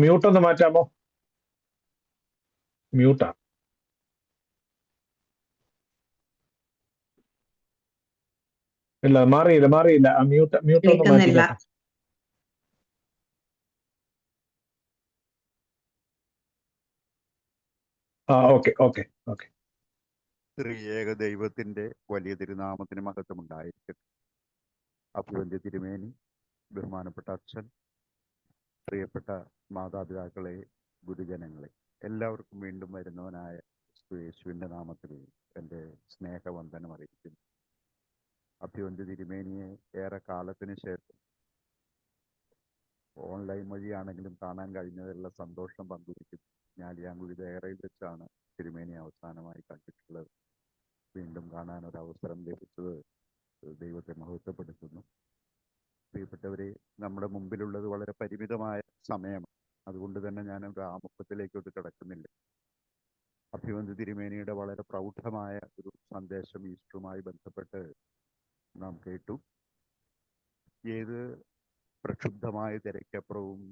മ്യൂട്ട് ഒന്ന് മാറ്റാമോ? മ്യൂട്ടാ. ഇല്ല, മാറിയില്ല. മ്യൂട്ട് ഒന്ന് മാറ്റിക്കട്ടെ. ഓക്കെ. ത്രിയേക ദൈവത്തിന്റെ വലിയ തിരുനാമത്തിന് മഹത്വമുണ്ടായിരിക്കട്ടെ. അഭിവന്ദ്യ തിരുമേനി, ബഹുമാനപ്പെട്ട അച്ഛൻ, പ്രിയപ്പെട്ട മാതാപിതാക്കളെ, ഗുരുജനങ്ങളെ, എല്ലാവർക്കും വീണ്ടും വരുന്നവനായ യേശുവിൻ്റെ നാമത്തിൽ എൻ്റെ സ്നേഹവന്ദനം അറിയിക്കുന്നു. അഭിവന്ദ്യ തിരുമേനിയെ ഏറെ കാലത്തിന് ശേഷം ഓൺലൈൻ വഴിയാണെങ്കിലും കാണാൻ കഴിഞ്ഞതിലുള്ള സന്തോഷം പങ്കുവയ്ക്കുന്നു. ഞാലിയാങ്കുഴി ദേറയിൽ വെച്ചാണ് തിരുമേനി അവസാനമായി കണ്ടിട്ടുള്ളത്. വീണ്ടും കാണാൻ ഒരു അവസരം ലഭിച്ചത് ദൈവത്തെ മഹത്വപ്പെടുത്തുന്നു. പ്രിയപ്പെട്ടവരെ, നമ്മുടെ മുമ്പിലുള്ളത് വളരെ പരിമിതമായ സമയമാണ്. അതുകൊണ്ട് തന്നെ ഞാൻ ഒരു ആമുഖത്തിലേക്കോട്ട് കിടക്കുന്നില്ല. അഭിവന്ദ്യ തിരുമേനിയുടെ വളരെ പ്രൗഢമായ ഒരു സന്ദേശം ഈസ്റ്ററുമായി ബന്ധപ്പെട്ട് നാം കേട്ടു. ഏത് പ്രക്ഷുബ്ധമായ തിരക്കപ്പുറവും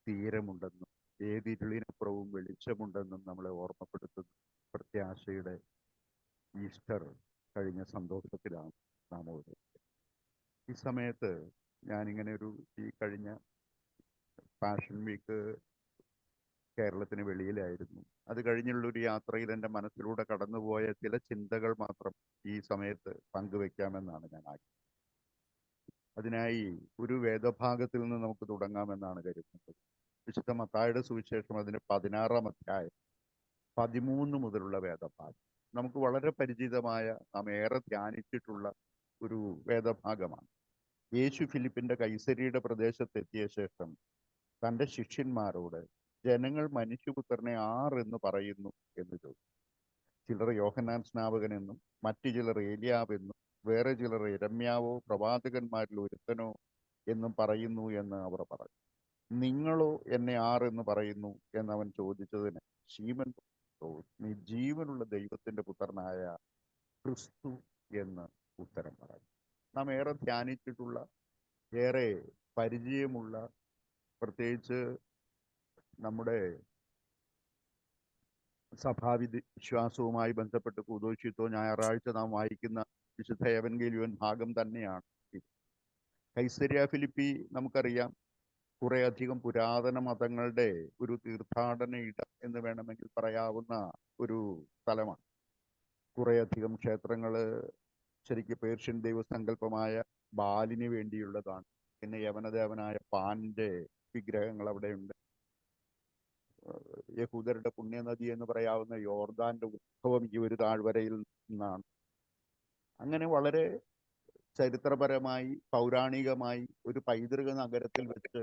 തീരമുണ്ടെന്നും ഏതിരുളിനപ്പുറവും വെളിച്ചമുണ്ടെന്നും നമ്മളെ ഓർമ്മപ്പെടുത്തുന്ന പ്രത്യാശയുടെ ഈസ്റ്റർ കഴിഞ്ഞ സന്തോഷത്തിലാണ് നാം ഓരോ. ഈ സമയത്ത് ഞാനിങ്ങനെ ഈ കഴിഞ്ഞ പാഷൻ വീക്ക് കേരളത്തിന് വെളിയിലായിരുന്നു. അത് കഴിഞ്ഞുള്ളൊരു യാത്രയിൽ എൻ്റെ മനസ്സിലൂടെ കടന്നുപോയ ചില ചിന്തകൾ മാത്രം ഈ സമയത്ത് പങ്കുവെക്കാമെന്നാണ് ഞാൻ ആഗ്രഹിക്കുന്നത്. അതിനായി ഒരു വേദഭാഗത്തിൽ നിന്ന് നമുക്ക് തുടങ്ങാമെന്നാണ് കരുതുന്നത്. വിശുദ്ധ മത്തായിയുടെ സുവിശേഷം അതിൻ്റെ 16-ാം അധ്യായം 13 മുതലുള്ള വേദഭാഗം നമുക്ക് വളരെ പരിചിതമായ, നാം ഏറെ ധ്യാനിച്ചിട്ടുള്ള ഒരു വേദഭാഗമാണ്. യേശു ഫിലിപ്പിന്റെ കൈസരിയുടെ പ്രദേശത്തെത്തിയ ശേഷം തൻ്റെ ശിഷ്യന്മാരോട് ജനങ്ങൾ മനുഷ്യപുത്രനെ എന്ന് പറയുന്നു എന്ന് ചോദിച്ചു. ചിലർ യോഹന്നാൻ സ്നാപകനെന്നും മറ്റു ചിലർ ഏലിയാവെന്നും വേറെ ചിലർ യിരെമ്യാവോ പ്രവാചകന്മാരിൽ ഒരുത്തനോ എന്നും പറയുന്നു എന്ന് അവർ പറഞ്ഞു. നിങ്ങളോ എന്നെ എന്ന് പറയുന്നു എന്നവൻ ചോദിച്ചതിന് ശീമോൻ നീ ജീവനുള്ള ദൈവത്തിന്റെ പുത്രനായ ക്രിസ്തു എന്ന് ഉത്തരം പറഞ്ഞു. നാം ഏറെ ധ്യാനിച്ചിട്ടുള്ള, ഏറെ പരിചയമുള്ള, പ്രത്യേകിച്ച് നമ്മുടെ സഭാവിശ്വാസവുമായി ബന്ധപ്പെട്ട് കൂദോശിത്തോ ഞായറാഴ്ച നാം വായിക്കുന്ന വിശുദ്ധ എവൻഗേലിയോൻ ഭാഗം തന്നെയാണ് ഇത്. കൈസരിയ ഫിലിപ്പി നമുക്കറിയാം, കുറെ അധികം പുരാതന മതങ്ങളുടെ ഒരു തീർത്ഥാടന ഇടം എന്ന് വേണമെങ്കിൽ പറയാവുന്ന ഒരു സ്ഥലമാണ്. കുറേയധികം ക്ഷേത്രങ്ങൾ ശരിക്കും പേർഷ്യൻ ദൈവസങ്കല്പമായ ബാലിന് വേണ്ടിയുള്ളതാണ്. പിന്നെ യവനദേവനായ പാന്റെ വിഗ്രഹങ്ങൾ അവിടെയുണ്ട്. യഹൂദരുടെ പുണ്യനദി എന്ന് പറയാവുന്ന യോർദാന്റെ ഉത്ഭവം ഈ ഒരു താഴ്വരയിൽ നിന്നാണ്. അങ്ങനെ വളരെ ചരിത്രപരമായി പൗരാണികമായി ഒരു പൈതൃക നഗരത്തിൽ വെച്ച്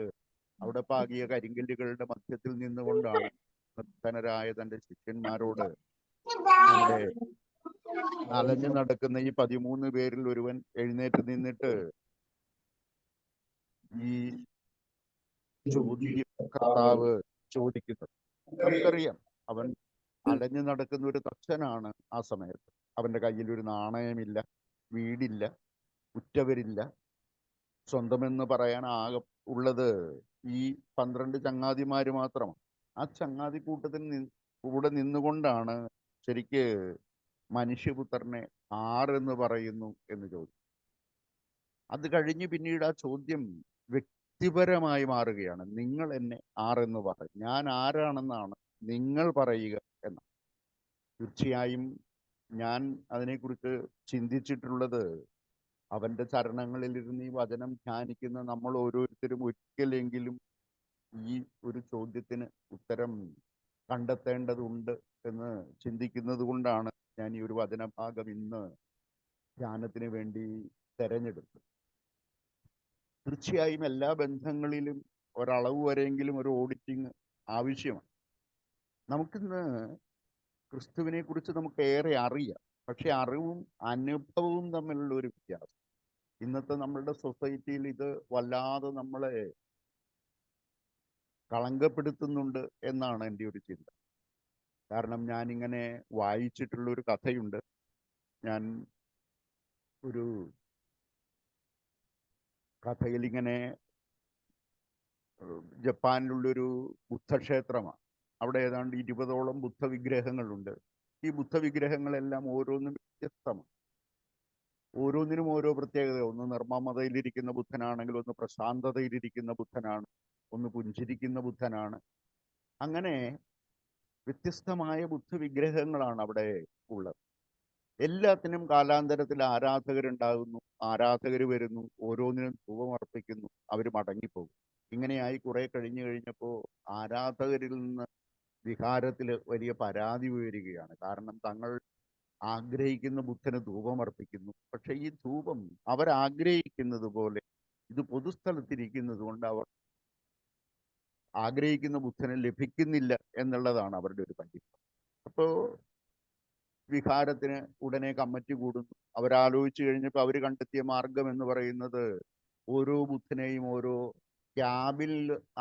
അവിടെ പാകിയ കരിങ്കല്ലുകളുടെ മധ്യത്തിൽ നിന്നുകൊണ്ടാണ് നിർധനരായ തന്റെ ശിഷ്യന്മാരോട് നമ്മുടെ അലഞ്ഞു നടക്കുന്ന ഈ 13 പേരിൽ ഒരുവൻ എഴുന്നേറ്റ് നിന്നിട്ട് ഈ ചോദ്യം കർത്താവ് ചോദിക്കുന്നത്. നമുക്കറിയാം, അവൻ അലഞ്ഞു നടക്കുന്ന ഒരു തച്ചനാണ് ആ സമയത്ത്. അവന്റെ കയ്യിൽ ഒരു നാണയമില്ല, വീടില്ല, ഉറ്റവരില്ല, സ്വന്തമെന്ന് പറയാൻ ആകെ ഉള്ളത് ഈ 12 ചങ്ങാതിമാര് മാത്രമാണ്. ആ ചങ്ങാതി കൂട്ടത്തിൽ കൂടെ നിന്നുകൊണ്ടാണ് ശരിക്ക് മനുഷ്യപുത്രനെ ആരെന്ന് പറയുന്നു എന്ന് ചോദിച്ചു. അത് കഴിഞ്ഞ് പിന്നീട് ആ ചോദ്യം വ്യക്തിപരമായി മാറുകയാണ്. നിങ്ങൾ എന്നെ ആരെന്ന് പറയും, ഞാൻ ആരാണെന്നാണ് നിങ്ങൾ പറയുക എന്ന്. തീർച്ചയായും ഞാൻ അതിനെക്കുറിച്ച് ചിന്തിച്ചിട്ടുള്ളത്, അവന്റെ ചരണങ്ങളിലിരുന്ന് ഈ വചനം ധ്യാനിക്കുന്ന നമ്മൾ ഓരോരുത്തരും ഒരിക്കലെങ്കിലും ഈ ഒരു ചോദ്യത്തിന് ഉത്തരം കണ്ടെത്തേണ്ടതുണ്ട് എന്ന് ചിന്തിക്കുന്നത് കൊണ്ടാണ് ഞാൻ ഈ ഒരു വചനഭാഗം ഇന്ന് ധ്യാനത്തിന് വേണ്ടി തെരഞ്ഞെടുത്തത്. തീർച്ചയായും എല്ലാ ബന്ധങ്ങളിലും ഒരളവ് വരെയെങ്കിലും ഒരു ഓഡിറ്റിങ് ആവശ്യമാണ്. നമുക്കിന്ന് ക്രിസ്തുവിനെ കുറിച്ച് നമുക്ക് ഏറെ അറിയാം, പക്ഷെ അറിവും അനുഭവവും തമ്മിലുള്ള ഒരു വ്യത്യാസം. ഇന്നത്തെ നമ്മളുടെ സൊസൈറ്റിയിൽ ഇത് വല്ലാതെ നമ്മളെ കളങ്കപ്പെടുത്തുന്നുണ്ട് എന്നാണ് എൻ്റെ ഒരു ചിന്ത. കാരണം ഞാനിങ്ങനെ വായിച്ചിട്ടുള്ളൊരു കഥയുണ്ട്. ഞാൻ ഒരു കഥയിൽ ഇങ്ങനെ ജപ്പാനിലുള്ളൊരു ബുദ്ധക്ഷേത്രമാണ്. അവിടെ ഏതാണ്ട് 20ഓളം ബുദ്ധവിഗ്രഹങ്ങളുണ്ട്. ഈ ബുദ്ധവിഗ്രഹങ്ങളെല്ലാം ഓരോന്നും വ്യത്യസ്തമാണ്. ഓരോന്നിനും ഓരോ പ്രത്യേകത. ഒന്ന് നിർമ്മമതയിലിരിക്കുന്ന ബുദ്ധനാണെങ്കിൽ, ഒന്ന് പ്രശാന്തതയിലിരിക്കുന്ന ബുദ്ധനാണ്, ഒന്ന് പുഞ്ചിരിക്കുന്ന ബുദ്ധനാണ്. അങ്ങനെ വ്യത്യസ്തമായ ബുദ്ധവിഗ്രഹങ്ങളാണ് അവിടെ ഉള്ളത്. എല്ലാത്തിനും കാലാന്തരത്തിൽ ആരാധകരുണ്ടാകുന്നു, ആരാധകർ വരുന്നു, ഓരോന്നിനും ധൂപം അർപ്പിക്കുന്നു, അവർ മടങ്ങിപ്പോകും. ഇങ്ങനെയായി കുറെ കഴിഞ്ഞപ്പോൾ ആരാധകരിൽ നിന്ന് വികാരത്തിൽ വലിയ പരാതി ഉയരുകയാണ്. കാരണം തങ്ങൾ ആഗ്രഹിക്കുന്ന ബുദ്ധന് ധൂപം അർപ്പിക്കുന്നു, പക്ഷെ ഈ ധൂപം അവരാഗ്രഹിക്കുന്നത് പോലെ ഇത് പൊതുസ്ഥലത്തിരിക്കുന്നത് കൊണ്ട് അവർ ആഗ്രഹിക്കുന്ന ബുദ്ധന് ലഭിക്കുന്നില്ല എന്നുള്ളതാണ് അവരുടെ ഒരു പരിഭ്രമം. അപ്പോൾ വിഹാരത്തിന് ഉടനെ കമ്മിറ്റി കൂടുന്നു. അവരാലോചിച്ച് കഴിഞ്ഞപ്പോൾ അവർ കണ്ടെത്തിയ മാർഗം എന്ന് പറയുന്നത് ഓരോ ബുദ്ധനെയും ഓരോ ക്യാബിൽ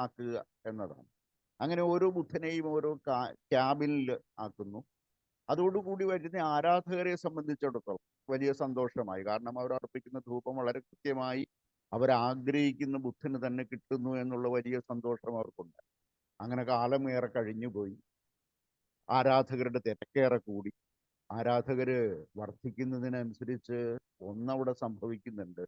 ആക്കുക എന്നതാണ്. അങ്ങനെ ഓരോ ബുദ്ധനെയും ഓരോ ക്യാബിൽ ആക്കുന്നു. അതോടുകൂടി വരുന്ന ആരാധകരെ സംബന്ധിച്ചിടത്തോളം വലിയ സന്തോഷമായി. കാരണം അവർ അർപ്പിക്കുന്ന ധൂപം വളരെ കൃത്യമായി അവരാഗ്രഹിക്കുന്ന ബുദ്ധന് തന്നെ കിട്ടുന്നു എന്നുള്ള വലിയ സന്തോഷം അവർക്കുണ്ട്. അങ്ങനെ കാലം ഏറെ കഴിഞ്ഞുപോയി. ആരാധകരുടെ തിരക്കേറെ കൂടി. ആരാധകര് വർദ്ധിക്കുന്നതിനനുസരിച്ച് ഒന്നവിടെ സംഭവിക്കുന്നുണ്ട്.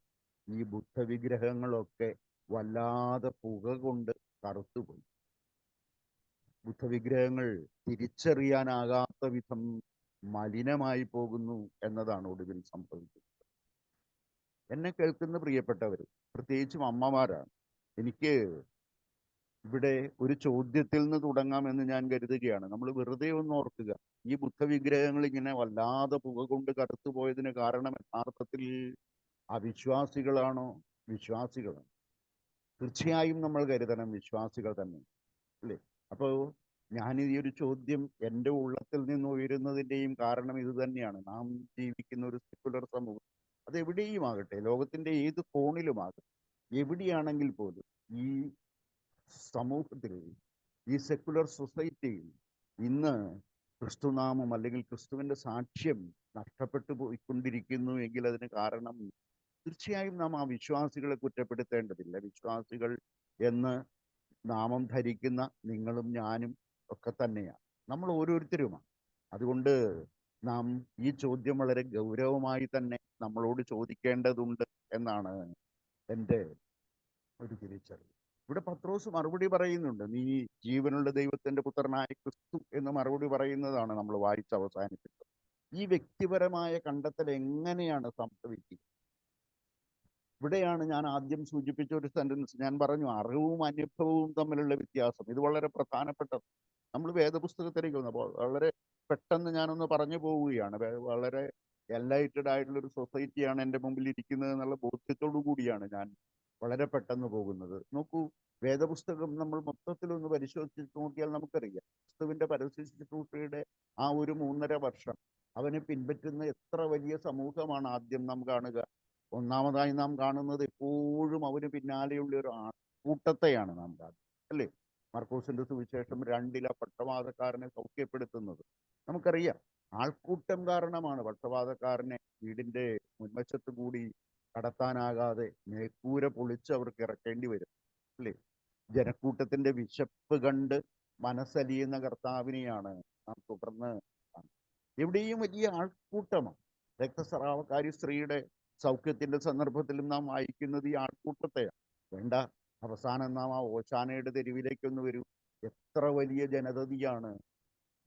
ഈ ബുദ്ധവിഗ്രഹങ്ങളൊക്കെ വല്ലാതെ പുക കൊണ്ട് കറുത്തുപോയി. ബുദ്ധവിഗ്രഹങ്ങൾ തിരിച്ചറിയാനാകാത്ത വിധം മലിനമായി പോകുന്നു എന്നതാണ് ഒടുവിൽ സംഭവിക്കുന്നത്. എന്നെ കേൾക്കുന്ന പ്രിയപ്പെട്ടവർ, പ്രത്യേകിച്ചും അമ്മമാരാണ്, എനിക്ക് ഇവിടെ ഒരു ചോദ്യത്തിൽ നിന്ന് തുടങ്ങാമെന്ന് ഞാൻ കരുതുകയാണ്. നമ്മൾ വെറുതെ ഒന്ന് ഓർക്കുക, ഈ ബുദ്ധവിഗ്രഹങ്ങൾ ഇങ്ങനെ വല്ലാതെ പുക കൊണ്ട് കറുത്തു പോയതിന് കാരണം യഥാർത്ഥത്തിൽ അവിശ്വാസികളാണോ, വിശ്വാസികളാണ്? തീർച്ചയായും നമ്മൾ കരുതണം വിശ്വാസികൾ തന്നെ, അല്ലേ? അപ്പോൾ ഞാൻ ഈ ഒരു ചോദ്യം എൻ്റെ ഉള്ളത്തിൽ നിന്ന് ഉയരുന്നതിൻ്റെയും കാരണം ഇത് തന്നെയാണ്. നാം ജീവിക്കുന്ന ഒരു സെക്കുലർ സമൂഹം, അതെവിടെയും ആകട്ടെ, ലോകത്തിൻ്റെ ഏത് കോണിലുമാകട്ടെ, എവിടെയാണെങ്കിൽ പോലും ഈ സമൂഹത്തിൽ, ഈ സെക്കുലർ സൊസൈറ്റിയിൽ ഇന്ന് ക്രിസ്തുനാമം അല്ലെങ്കിൽ ക്രിസ്തുവിൻ്റെ സാക്ഷ്യം നഷ്ടപ്പെട്ടു പോയിക്കൊണ്ടിരിക്കുന്നു എങ്കിൽ അതിന് കാരണം തീർച്ചയായും നാം ആ വിശ്വാസികളെ കുറ്റപ്പെടുത്തേണ്ടതില്ല. വിശ്വാസികൾ എന്ന് നാമം ധരിക്കുന്ന നിങ്ങളും ഞാനും ഒക്കെ തന്നെയാണ്, നമ്മൾ ഓരോരുത്തരുമാണ്. അതുകൊണ്ട് നാം ഈ ചോദ്യം വളരെ ഗൗരവമായി തന്നെ നമ്മളോട് ചോദിക്കേണ്ടതുണ്ട് എന്നാണ് എൻ്റെ ഒരു തിരിച്ചറിവ്. ഇവിടെ പത്രോസ് മറുപടി പറയുന്നുണ്ട്. നീ ജീവനുള്ള ദൈവത്തിന്റെ പുത്രനായ ക്രിസ്തു എന്ന് മറുപടി പറയുന്നതാണ് നമ്മൾ വായിച്ച് അവസാനിപ്പിച്ചത്. ഈ വ്യക്തിപരമായ കണ്ടെത്തൽ എങ്ങനെയാണ് സംഭവിക്കുക? ഇവിടെയാണ് ഞാൻ ആദ്യം സൂചിപ്പിച്ച ഒരു സെന്റൻസ്. ഞാൻ പറഞ്ഞു, അറിവും അനുഭവവും തമ്മിലുള്ള വ്യത്യാസം. ഇത് വളരെ പ്രധാനപ്പെട്ടത്. നമ്മൾ വേദപുസ്തകത്തിലേക്ക് വന്നപ്പോൾ വളരെ പെട്ടെന്ന് ഞാനൊന്ന് പറഞ്ഞു പോവുകയാണ്. വളരെ എൻലൈറ്റഡ് ആയിട്ടുള്ളൊരു സൊസൈറ്റിയാണ് എൻ്റെ മുമ്പിൽ ഇരിക്കുന്നത് എന്നുള്ള ബോധ്യത്തോടു കൂടിയാണ് ഞാൻ വളരെ പെട്ടെന്ന് പോകുന്നത്. നോക്കൂ, വേദപുസ്തകം നമ്മൾ മൊത്തത്തിലൊന്ന് പരിശോധിച്ച് നോക്കിയാൽ നമുക്കറിയാം ക്രിസ്തുവിന്റെ പരസ്യ ശുശ്രൂഷയുടെ ആ ഒരു 3.5 വർഷം അവനെ പിൻപറ്റുന്ന എത്ര വലിയ സമൂഹമാണ് ആദ്യം നാം കാണുക. ഒന്നാമതായി നാം കാണുന്നത് എപ്പോഴും അവന് പിന്നാലെയുള്ള ഒരു ആൾക്കൂട്ടത്തെയാണ് നാം കാണുന്നത്, അല്ലേ? മർക്കോസിന്റെ സുവിശേഷം 2 പക്ഷപാതക്കാരനെ സൗഖ്യപ്പെടുത്തുന്നത് നമുക്കറിയാം. ആൾക്കൂട്ടം കാരണമാണ് പക്ഷപാതക്കാരനെ വീടിന്റെ മുൻവശത്ത് കൂടി കടത്താനാകാതെ മേൽക്കൂര പൊളിച്ച് അവർക്ക് ഇറക്കേണ്ടി വരും, അല്ലേ? ജനക്കൂട്ടത്തിന്റെ വിശപ്പ് കണ്ട് മനസ്സലിയുന്ന കർത്താവിനെയാണ് നാം തുടർന്ന് കാണുന്നത്. എവിടെയും വലിയ ആൾക്കൂട്ടമാണ്. രക്തസ്രാവക്കാരി സ്ത്രീയുടെ സൗഖ്യത്തിന്റെ സന്ദർഭത്തിലും നാം വായിക്കുന്നത് ഈ ആൾക്കൂട്ടത്തെയാണ്. വേണ്ട, അവസാനം നാം ആ ഓശാനയുടെ തെരുവിലേക്കൊന്ന് വരൂ. എത്ര വലിയ ജനതയാണ്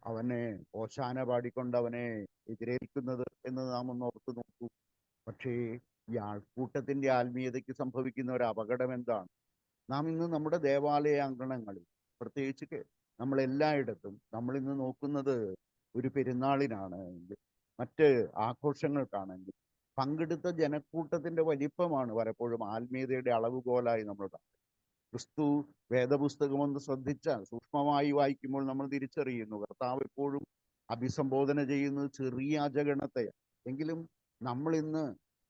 അവനെ ഓശാന പാടിക്കൊണ്ട് അവനെ എതിരേൽക്കുന്നത് എന്ന് നാം ഒന്ന് ഓർത്തു നോക്കൂ. പക്ഷേ ഈ ആൾക്കൂട്ടത്തിന്റെ ആത്മീയതയ്ക്ക് സംഭവിക്കുന്ന ഒരു അപകടം എന്താണ്? നാം ഇന്ന് നമ്മുടെ ദേവാലയ അങ്കണങ്ങളിൽ, പ്രത്യേകിച്ച് നമ്മൾ എല്ലായിടത്തും നമ്മൾ ഇന്ന് നോക്കുന്നത് ഒരു പെരുന്നാളിനാണെങ്കിൽ മറ്റ് ആഘോഷങ്ങൾക്കാണെങ്കിൽ പങ്കെടുത്ത ജനക്കൂട്ടത്തിന്റെ വലിപ്പമാണ് പലപ്പോഴും ആത്മീയതയുടെ അളവുകോലായി നമ്മൾ കാണുന്നത്. ക്രിസ്തു വേദപുസ്തകം ഒന്ന് ശ്രദ്ധിച്ചാൽ സൂക്ഷ്മമായി വായിക്കുമ്പോൾ നമ്മൾ തിരിച്ചറിയുന്നു കർത്താവ് എപ്പോഴും അഭിസംബോധന ചെയ്യുന്നത് ചെറിയ അജഗണത്തെയാണ്. എങ്കിലും നമ്മൾ ഇന്ന്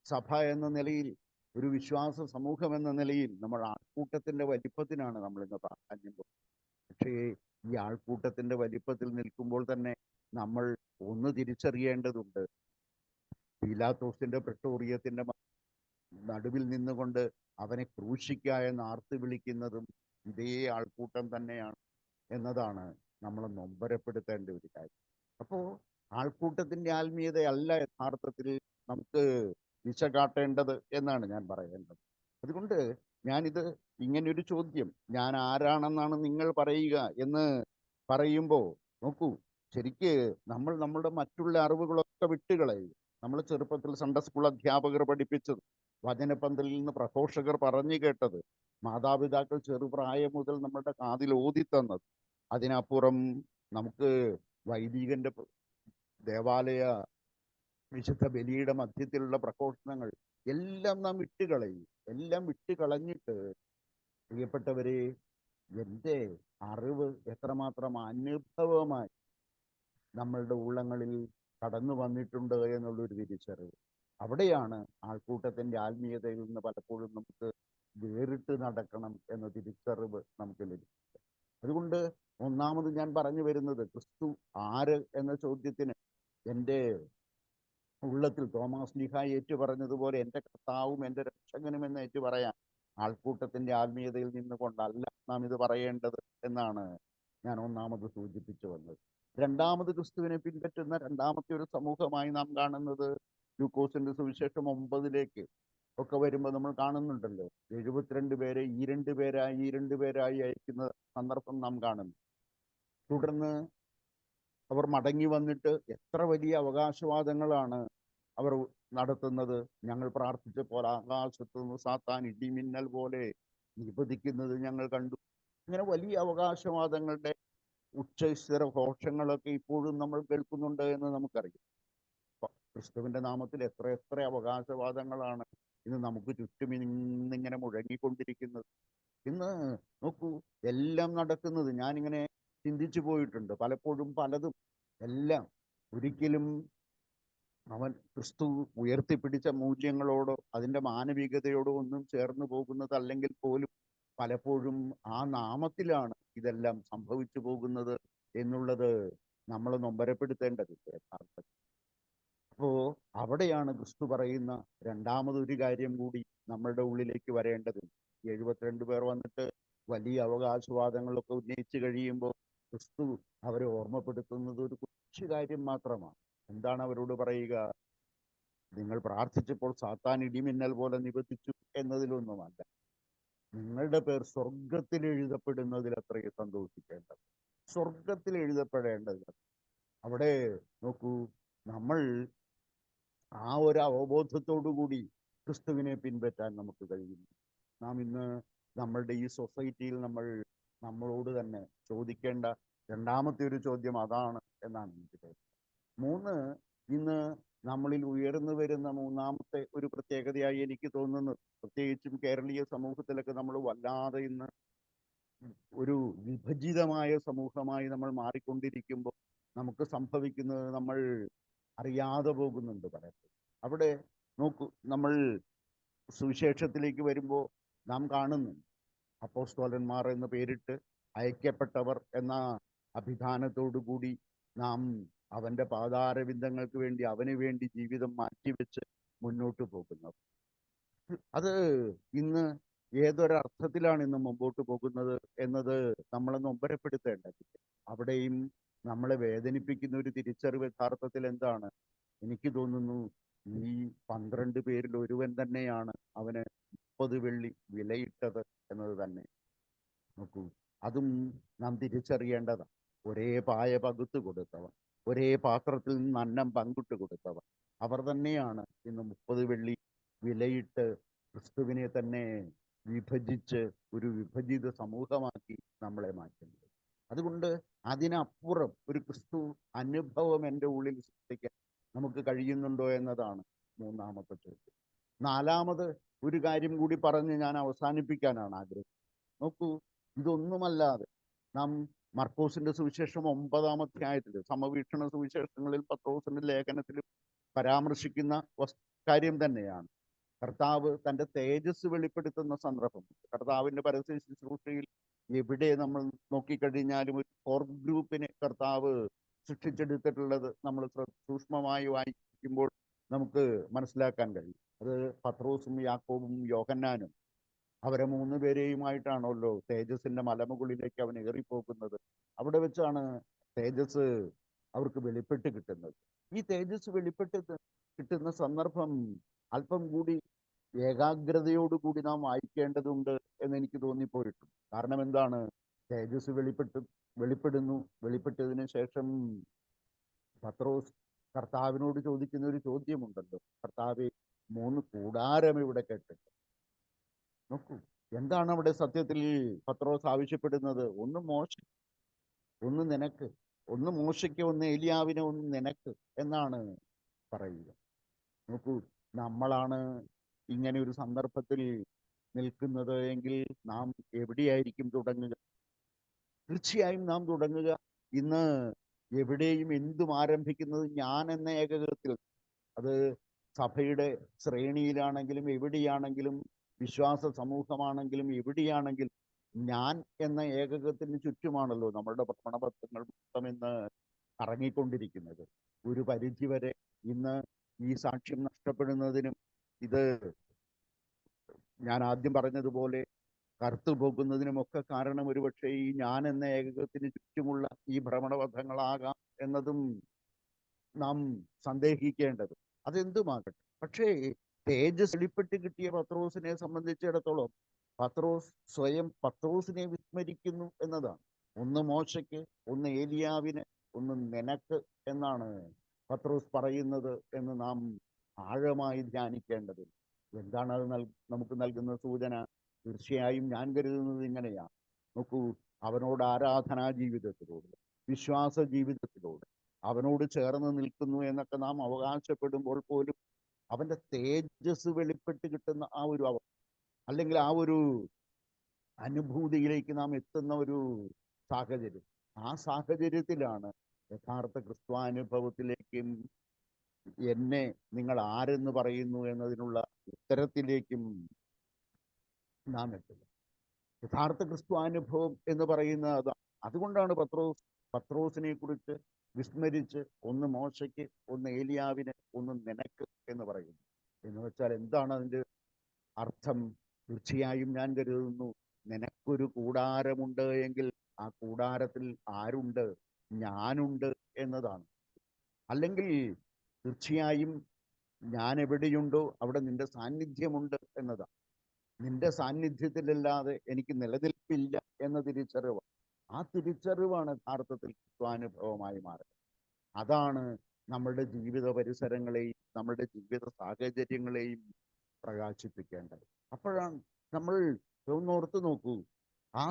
സഭ എന്ന നിലയിൽ, ഒരു വിശ്വാസ സമൂഹം എന്ന നിലയിൽ നമ്മൾ ആൾക്കൂട്ടത്തിന്റെ വലിപ്പത്തിനാണ് നമ്മൾ ഇന്ന് പ്രാധാന്യം കൊടുക്കുന്നത്. പക്ഷേ ഈ ആൾക്കൂട്ടത്തിന്റെ വലിപ്പത്തിൽ നിൽക്കുമ്പോൾ തന്നെ നമ്മൾ ഒന്ന് തിരിച്ചറിയേണ്ടതുണ്ട്. പീലാത്തോസിന്റെ പ്രട്ടോറിയത്തിന്റെ നടുവിൽ നിന്നുകൊണ്ട് അവനെ ക്രൂശിക്ക എന്ന് ആർത്ത് വിളിക്കുന്നതും ഇതേ ആൾക്കൂട്ടം തന്നെയാണ് എന്നതാണ് നമ്മൾ നൊമ്പരപ്പെടുത്തേണ്ട ഒരു കാര്യം. അപ്പോൾ ആൾക്കൂട്ടത്തിന്റെ ആത്മീയതയല്ല യഥാർത്ഥത്തിൽ നമുക്ക് ദിശ കാട്ടേണ്ടത് എന്നാണ് ഞാൻ പറയേണ്ടത്. അതുകൊണ്ട് ഞാനിത് ഇങ്ങനൊരു ചോദ്യം, ഞാൻ ആരാണെന്നാണ് നിങ്ങൾ പറയുക എന്ന് പറയുമ്പോൾ നോക്കൂ, ശരിക്ക് നമ്മൾ നമ്മളുടെ മറ്റുള്ള അറിവുകളൊക്കെ വിട്ടുകളയുക. നമ്മൾ ചെറുപ്പത്തിൽ സൺഡേ സ്കൂൾ അധ്യാപകർ പഠിപ്പിച്ചത്, വചനപന്തലിൽ നിന്ന് പ്രഘോഷകർ പറഞ്ഞു കേട്ടത്, മാതാപിതാക്കൾ ചെറുപ്രായം മുതൽ നമ്മുടെ കാതിൽ ഓതിത്തന്നത്, അതിനപ്പുറം നമുക്ക് വൈദികന്റെ ദേവാലയ വിശുദ്ധ ബലിയുടെ മധ്യത്തിലുള്ള പ്രഘോഷണങ്ങൾ എല്ലാം നാം വിട്ടുകളയും. എല്ലാം വിട്ടുകളഞ്ഞിട്ട് പ്രിയപ്പെട്ടവരെ, എൻ്റെ അറിവ് എത്രമാത്രം അനുഭവമായി നമ്മളുടെ ഉള്ളങ്ങളിൽ കടന്നു വന്നിട്ടുണ്ട് എന്നുള്ളൊരു തിരിച്ചറിവ്. അവിടെയാണ് ആൾക്കൂട്ടത്തിന്റെ ആത്മീയതയിൽ നിന്ന് പലപ്പോഴും നമുക്ക് വേറിട്ട് നടക്കണം എന്ന തിരിച്ചറിവ് നമുക്ക് ലഭിക്കുക. അതുകൊണ്ട് ഒന്നാമത് ഞാൻ പറഞ്ഞു വരുന്നത്, ക്രിസ്തു ആര് എന്ന ചോദ്യത്തിന് എൻ്റെ ഉള്ളത്തിൽ തോമാസ് ലീഹ ഏറ്റു പറഞ്ഞതുപോലെ എൻ്റെ കർത്താവും എൻ്റെ രക്ഷകനും എന്ന് ഏറ്റു പറയാൻ ആൾക്കൂട്ടത്തിന്റെ ആത്മീയതയിൽ നിന്നുകൊണ്ടല്ല നാം ഇത് പറയേണ്ടത് എന്നാണ് ഞാൻ ഒന്നാമത് സൂചിപ്പിച്ചു വന്നത്. രണ്ടാമത്, ക്രിസ്തുവിനെ പിൻപറ്റുന്ന രണ്ടാമത്തെ ഒരു സമൂഹമായി നാം കാണുന്നത് ലൂക്കോസിന്റെ സുവിശേഷം 9 ഒക്കെ വരുമ്പോൾ നമ്മൾ കാണുന്നുണ്ടല്ലോ, 72 പേരെ ഈ 2 പേരായി അയക്കുന്ന സന്ദർഭം നാം കാണുന്നു. തുടർന്ന് അവർ മടങ്ങി വന്നിട്ട് എത്ര വലിയ അവകാശവാദങ്ങളാണ് അവർ നടത്തുന്നത്. ഞങ്ങൾ പ്രാർത്ഥിച്ചപ്പോൾ ആകാശത്തു നിന്ന് സാത്താൻ ഇടിമിന്നൽ പോലെ നിപതിക്കുന്നത് ഞങ്ങൾ കണ്ടു. ഇങ്ങനെ വലിയ അവകാശവാദങ്ങളുടെ ഉച്ചസ്ഥിര ഘോഷങ്ങളൊക്കെ ഇപ്പോഴും നമ്മൾ കേൾക്കുന്നുണ്ട് എന്ന് നമുക്കറിയാം. ക്രിസ്തുവിന്റെ നാമത്തിൽ എത്ര അവകാശവാദങ്ങളാണ് ഇന്ന് നമുക്ക് ചുറ്റും ഇന്നിങ്ങനെ മുഴങ്ങിക്കൊണ്ടിരിക്കുന്നത്. ഇന്ന് നോക്കൂ, എല്ലാം നടക്കുന്നത് ഞാനിങ്ങനെ ചിന്തിച്ചു പോയിട്ടുണ്ട് പലപ്പോഴും. പലതും എല്ലാം ഒരിക്കലും അവൻ ക്രിസ്തു ഉയർത്തിപ്പിടിച്ച മൂല്യങ്ങളോടോ അതിൻ്റെ മാനവികതയോടോ ഒന്നും ചേർന്ന് പോകുന്നതല്ലെങ്കിൽ പോലും പലപ്പോഴും ആ നാമത്തിലാണ് ഇതെല്ലാം സംഭവിച്ചു പോകുന്നത് എന്നുള്ളത് നമ്മൾ നൊമ്പരപ്പെടുത്തേണ്ടത് യഥാർത്ഥത്തിൽ. അപ്പോ അവിടെയാണ് ക്രിസ്തു പറയുന്ന രണ്ടാമതൊരു കാര്യം കൂടി നമ്മളുടെ ഉള്ളിലേക്ക് വരേണ്ടത്. 72 പേർ വന്നിട്ട് വലിയ അവകാശവാദങ്ങളൊക്കെ ഉന്നയിച്ചു കഴിയുമ്പോൾ ക്രിസ്തു അവരെ ഓർമ്മപ്പെടുത്തുന്നത് ഒരു കൊച്ചു കാര്യം മാത്രമാണ്. എന്താണ് അവരോട് പറയുക? നിങ്ങൾ പ്രാർത്ഥിച്ചപ്പോൾ സാത്താൻ ഇടിമിന്നൽ പോലെ നിബന്ധിച്ചു എന്നതിലൊന്നുമല്ല, നിങ്ങളുടെ പേർ സ്വർഗത്തിൽ എഴുതപ്പെടുന്നതിൽ അത്രയും സന്തോഷിക്കേണ്ടത്, സ്വർഗത്തിൽ എഴുതപ്പെടേണ്ടത്. അവിടെ നോക്കൂ, നമ്മൾ ആ ഒരു അവബോധത്തോടു കൂടി ക്രിസ്തുവിനെ പിൻപറ്റാൻ നമുക്ക് കഴിയുന്നു. നാം ഇന്ന് നമ്മളുടെ ഈ സൊസൈറ്റിയിൽ നമ്മളോട് തന്നെ ചോദിക്കേണ്ട രണ്ടാമത്തെ ഒരു ചോദ്യം അതാണ് എന്നാണ് എനിക്ക് തോന്നുന്നത്. 3, ഇന്ന് നമ്മളിൽ ഉയർന്നു വരുന്ന മൂന്നാമത്തെ ഒരു പ്രത്യേകതയായി എനിക്ക് തോന്നുന്നത്, പ്രത്യേകിച്ചും കേരളീയ സമൂഹത്തിലൊക്കെ നമ്മൾ വല്ലാതെ ഇന്ന് ഒരു വിഭജിതമായ സമൂഹമായി നമ്മൾ മാറിക്കൊണ്ടിരിക്കുമ്പോൾ നമുക്ക് സംഭവിക്കുന്നത് നമ്മൾ അറിയാതെ പോകുന്നുണ്ട് പലപ്പോഴും. അവിടെ നോക്കൂ, നമ്മൾ സുവിശേഷത്തിലേക്ക് വരുമ്പോൾ നാം കാണുന്നു അപ്പോസ്തലന്മാർ എന്ന് പേരിട്ട് അയക്കപ്പെട്ടവർ എന്ന അഭിധാനത്തോടു കൂടി നാം അവൻ്റെ പാതാരവിന്ദങ്ങൾക്ക് വേണ്ടി അവന് വേണ്ടി ജീവിതം മാറ്റിവെച്ച് മുന്നോട്ട് പോകുന്നത്. അത് ഇന്ന് ഏതൊരർത്ഥത്തിലാണ് ഇന്ന് മുമ്പോട്ട് പോകുന്നത് എന്നത് നമ്മളെ നൊമ്പരപ്പെടുത്തേണ്ടത്. അവിടെയും നമ്മളെ വേദനിപ്പിക്കുന്ന ഒരു തിരിച്ചറിവ് യഥാർത്ഥത്തിൽ എന്താണ്? എനിക്ക് തോന്നുന്നു ഈ 12 പേരിൽ ഒരുവൻ തന്നെയാണ് അവന് 30 വെള്ളി വിലയിട്ടത് എന്നത് തന്നെ. നോക്കൂ, അതും നാം തിരിച്ചറിയേണ്ടതാണ്. ഒരേ പായ പകുത്തു കൊടുത്തവർ, ഒരേ പാത്രത്തിൽ നിന്ന് അന്നം പങ്കിട്ട് കൊടുത്തവർ, അവർ തന്നെയാണ് ഇന്ന് 30 വെള്ളി വിലയിട്ട് ക്രിസ്തുവിനെ തന്നെ വിഭജിച്ച് ഒരു വിഭജിത സമൂഹമാക്കി നമ്മളെ മാറ്റുന്നത്. അതുകൊണ്ട് അതിനപ്പുറം ഒരു ക്രിസ്തു അനുഭവം എൻ്റെ ഉള്ളിൽ സൃഷ്ടിക്കാൻ നമുക്ക് കഴിയുന്നുണ്ടോ എന്നതാണ് മൂന്നാമത്തെ ചോദ്യം. നാലാമത് ഒരു കാര്യം കൂടി പറഞ്ഞ് ഞാൻ അവസാനിപ്പിക്കാനാണ് ആഗ്രഹിക്കുന്നത്. നോക്കൂ, ഇതൊന്നുമല്ലാതെ നാം മർക്കോസിന്റെ സുവിശേഷം 9-ാം അധ്യായത്തിൽ സമവീക്ഷണ സുവിശേഷങ്ങളിൽ പത്രോസിന്റെ ലേഖനത്തിലും പരാമർശിക്കുന്ന കാര്യം തന്നെയാണ്. കർത്താവ് തൻ്റെ തേജസ് വെളിപ്പെടുത്തുന്ന സന്ദർഭം. കർത്താവിൻ്റെ പരസ്യ ശുശ്രൂഷയിൽ എവിടെ നമ്മൾ നോക്കിക്കഴിഞ്ഞാലും ഒരു കോർ ഗ്രൂപ്പിനെ കർത്താവ് സൃഷ്ടിച്ചെടുത്തിട്ടുള്ളത് നമ്മൾ സൂക്ഷ്മമായി വായിക്കുമ്പോൾ നമുക്ക് മനസ്സിലാക്കാൻ കഴിയും. അത് പത്രോസും യാക്കോബും യോഹന്നാനും അവരെ 3 പേരെയുമായിട്ടാണല്ലോ തേജസ്സിന്റെ മലമുകളിലേക്ക് അവൻ ഏറിപ്പോകുന്നത്. അവിടെ വെച്ചാണ് തേജസ് അവർക്ക് വെളിപ്പെട്ട് കിട്ടുന്നത്. ഈ തേജസ് വെളിപ്പെട്ട് കിട്ടുന്ന സന്ദർഭം അല്പം കൂടി ഏകാഗ്രതയോടുകൂടി നാം വായിക്കേണ്ടതുണ്ട് എന്ന് എനിക്ക് തോന്നിപ്പോയിട്ടുണ്ട്. കാരണം എന്താണ്? തേജസ് വെളിപ്പെടുന്നു. വെളിപ്പെട്ടതിന് ശേഷം പത്രോസ് കർത്താവിനോട് ചോദിക്കുന്ന ഒരു ചോദ്യമുണ്ടല്ലോ, കർത്താവെ 3 കൂടാരം ഇവിടെ കേട്ടിട്ട്. നോക്കൂ, എന്താണ് അവിടെ സത്യത്തിൽ പത്രോസ് ആവശ്യപ്പെടുന്നത്? ഒന്ന് മോശ, ഒന്ന് നിനക്ക്, ഒന്ന് മോശയ്ക്ക്, ഒന്ന് ഏലിയാവിന്, ഒന്ന് നിനക്ക് എന്നാണ് പറയുക. നോക്കൂ, നമ്മളാണ് ഇങ്ങനെ ഒരു സന്ദർഭത്തിൽ നിൽക്കുന്നത് എങ്കിൽ നാം എവിടെയായിരിക്കും തുടങ്ങുക? തീർച്ചയായും നാം തുടങ്ങുക ഇന്ന് എവിടെയും എന്തും ആരംഭിക്കുന്നത് ഞാൻ എന്ന ഏകകത്തിൽ. അത് സഭയുടെ ശ്രേണിയിലാണെങ്കിലും എവിടെയാണെങ്കിലും വിശ്വാസ സമൂഹമാണെങ്കിലും എവിടെയാണെങ്കിലും ഞാൻ എന്ന ഏകകത്തിന് ചുറ്റുമാണല്ലോ നമ്മളുടെ ഭ്രമണപത്രങ്ങൾ മൊത്തം ഇന്ന് കറങ്ങിക്കൊണ്ടിരിക്കുന്നത്. ഒരു പരിധിവരെ ഇന്ന് ഈ സാക്ഷ്യം നഷ്ടപ്പെടുന്നതിനും ഇത് ഞാൻ ആദ്യം പറഞ്ഞതുപോലെ കറുത്തു പോകുന്നതിനുമൊക്കെ കാരണം ഒരുപക്ഷെ ഈ ഞാൻ എന്ന ഏകകത്തിന് ചുറ്റുമുള്ള ഈ ഭ്രമണപഥങ്ങളാകാം എന്നതും നാം സന്ദേഹിക്കേണ്ടത്. അതെന്തുമാകട്ടെ, പക്ഷേ തേജസ് വെളിപ്പെട്ട് കിട്ടിയ പത്രോസിനെ സംബന്ധിച്ചിടത്തോളം പത്രോസ് സ്വയം പത്രോസിനെ വിസ്മരിക്കുന്നു എന്നതാണ്. ഒന്ന് മോശയ്ക്ക്, ഒന്ന് ഏലിയാവിന്, ഒന്ന് നിനക്ക് എന്നാണ് പത്രോസ് പറയുന്നത് എന്ന് നാം ആഴമായി ധ്യാനിക്കേണ്ടത്. എന്താണ് അത് നമുക്ക് നൽകുന്ന സൂചന? തീർച്ചയായും ഞാൻ കരുതുന്നത് ഇങ്ങനെയാണ്. നോക്കൂ, അവനോട് ആരാധനാ ജീവിതത്തിലൂടെ, വിശ്വാസ ജീവിതത്തിലൂടെ അവനോട് ചേർന്ന് നിൽക്കുന്നു എന്നൊക്കെ നാം അവകാശപ്പെടുമ്പോൾ പോലും അവന്റെ തേജസ് വെളിപ്പെട്ട് കിട്ടുന്ന ആ ഒരു അല്ലെങ്കിൽ ആ ഒരു അനുഭൂതിയിലേക്ക് നാം എത്തുന്ന ഒരു സാഹചര്യം, ആ സാഹചര്യത്തിലാണ് യഥാർത്ഥ ക്രിസ്ത്വാനുഭവത്തിലേക്കും എന്നെ നിങ്ങൾ ആരെന്ന് പറയുന്നു എന്നതിനുള്ള ഉത്തരത്തിലേക്കും നാം എത്തുക. യഥാർത്ഥ ക്രിസ്ത്വാനുഭവം എന്ന് പറയുന്നത് അതാണ്. അതുകൊണ്ടാണ് പത്രോസിനെ കുറിച്ച് വിസ്മരിച്ച് ഒന്ന് മോശയ്ക്ക്, ഒന്ന് ഏലിയാവിന്, ഒന്ന് നിനക്ക് എന്ന് പറയുന്നു. എന്ന് വെച്ചാൽ എന്താണ് അതിൻ്റെ അർത്ഥം? തീർച്ചയായും ഞാൻ കരുതുന്നു നിനക്കൊരു കൂടാരമുണ്ട് എങ്കിൽ ആ കൂടാരത്തിൽ ആരുണ്ട്? ഞാനുണ്ട് എന്നതാണ്. അല്ലെങ്കിൽ തീർച്ചയായും ഞാൻ എവിടെയുണ്ടോ അവിടെ നിന്റെ സാന്നിധ്യമുണ്ട് എന്നതാണ്. നിന്റെ സാന്നിധ്യത്തിലല്ലാതെ എനിക്ക് നിലനിൽപ്പില്ല എന്ന തിരിച്ചറിവ്. ആ തിരിച്ചറിവാണ് യഥാർത്ഥത്തിൽ ക്രിസ്ത്വാനുഭവമായി മാറുക. അതാണ് നമ്മളുടെ ജീവിത പരിസരങ്ങളെയും നമ്മളുടെ ജീവിത സാഹചര്യങ്ങളെയും പ്രകാശിപ്പിക്കേണ്ടത്. അപ്പോഴാണ് നമ്മൾ ഒന്നോർത്ത് നോക്കൂ, ആ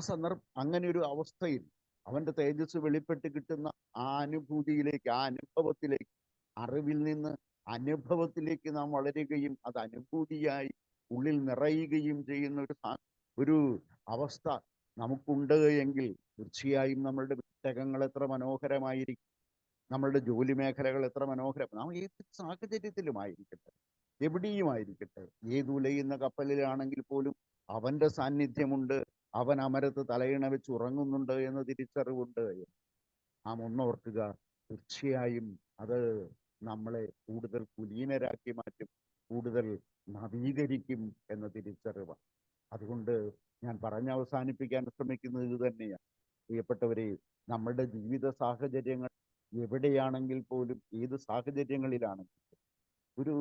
അങ്ങനെ ഒരു അവസ്ഥയിൽ അവന്റെ തേജസ് വെളിപ്പെട്ട് കിട്ടുന്ന ആ അനുഭൂതിയിലേക്ക്, ആ അനുഭവത്തിലേക്ക്, അറിവിൽ നിന്ന് അനുഭവത്തിലേക്ക് നാം വളരുകയും അത് അനുഭൂതിയായി ഉള്ളിൽ നിറയുകയും ചെയ്യുന്ന ഒരു അവസ്ഥ നമുക്കുണ്ട് എങ്കിൽ തീർച്ചയായും നമ്മളുടെ പുസ്തകങ്ങൾ എത്ര മനോഹരമായിരിക്കും, നമ്മളുടെ ജോലി മേഖലകൾ എത്ര മനോഹരം. നാം ഏത് സാഹചര്യത്തിലുമായിരിക്കട്ടെ, എവിടെയുമായിരിക്കട്ടെ, ഏതുലയുന്ന കപ്പലിലാണെങ്കിൽ പോലും അവൻ്റെ സാന്നിധ്യമുണ്ട്, അവൻ അമരത്ത് തലയിണ വെച്ച് ഉറങ്ങുന്നുണ്ട് എന്ന തിരിച്ചറിവുണ്ട്. നാം ഒന്നോർക്കുക, തീർച്ചയായും അത് നമ്മളെ കൂടുതൽ കുലീനരാക്കി മാറ്റും, കൂടുതൽ നവീകരിക്കും എന്ന തിരിച്ചറിവാണ്. അതുകൊണ്ട് ഞാൻ അവസാനിപ്പിക്കാൻ ശ്രമിക്കുന്നത് ഇത് തന്നെയാണ്. പ്രിയപ്പെട്ടവരെ, നമ്മളുടെ ജീവിത സാഹചര്യങ്ങൾ എവിടെയാണെങ്കിൽ പോലും, ഏത് സാഹചര്യങ്ങളിലാണെങ്കിൽ ഒരു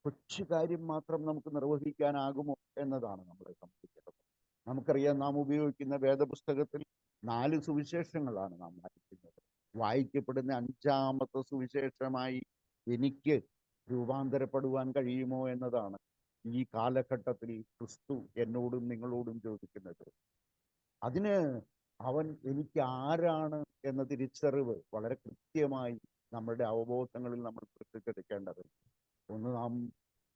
കൊച്ചു കാര്യം മാത്രം നമുക്ക് നിർവഹിക്കാനാകുമോ എന്നതാണ് നമ്മളെ സംബന്ധിക്കുന്നത്. നമുക്കറിയാം, നാം ഉപയോഗിക്കുന്ന വേദപുസ്തകത്തിൽ 4 സുവിശേഷങ്ങളാണ് നാം വായിക്കുന്നത്. വായിക്കപ്പെടുന്ന 5-ാമത്തെ സുവിശേഷമായി എനിക്ക് രൂപാന്തരപ്പെടുവാൻ കഴിയുമോ എന്നതാണ് ഈ കാലഘട്ടത്തിൽ ക്രിസ്തു എന്നോടും നിങ്ങളോടും ചോദിക്കുന്നത്. അതിന് അവൻ എനിക്ക് ആരാണ് എന്ന തിരിച്ചറിവ് വളരെ കൃത്യമായി നമ്മുടെ അവബോധങ്ങളിൽ നമ്മൾ സൃഷ്ടിച്ചെടുക്കേണ്ടതുണ്ട്. ഒന്ന് നാം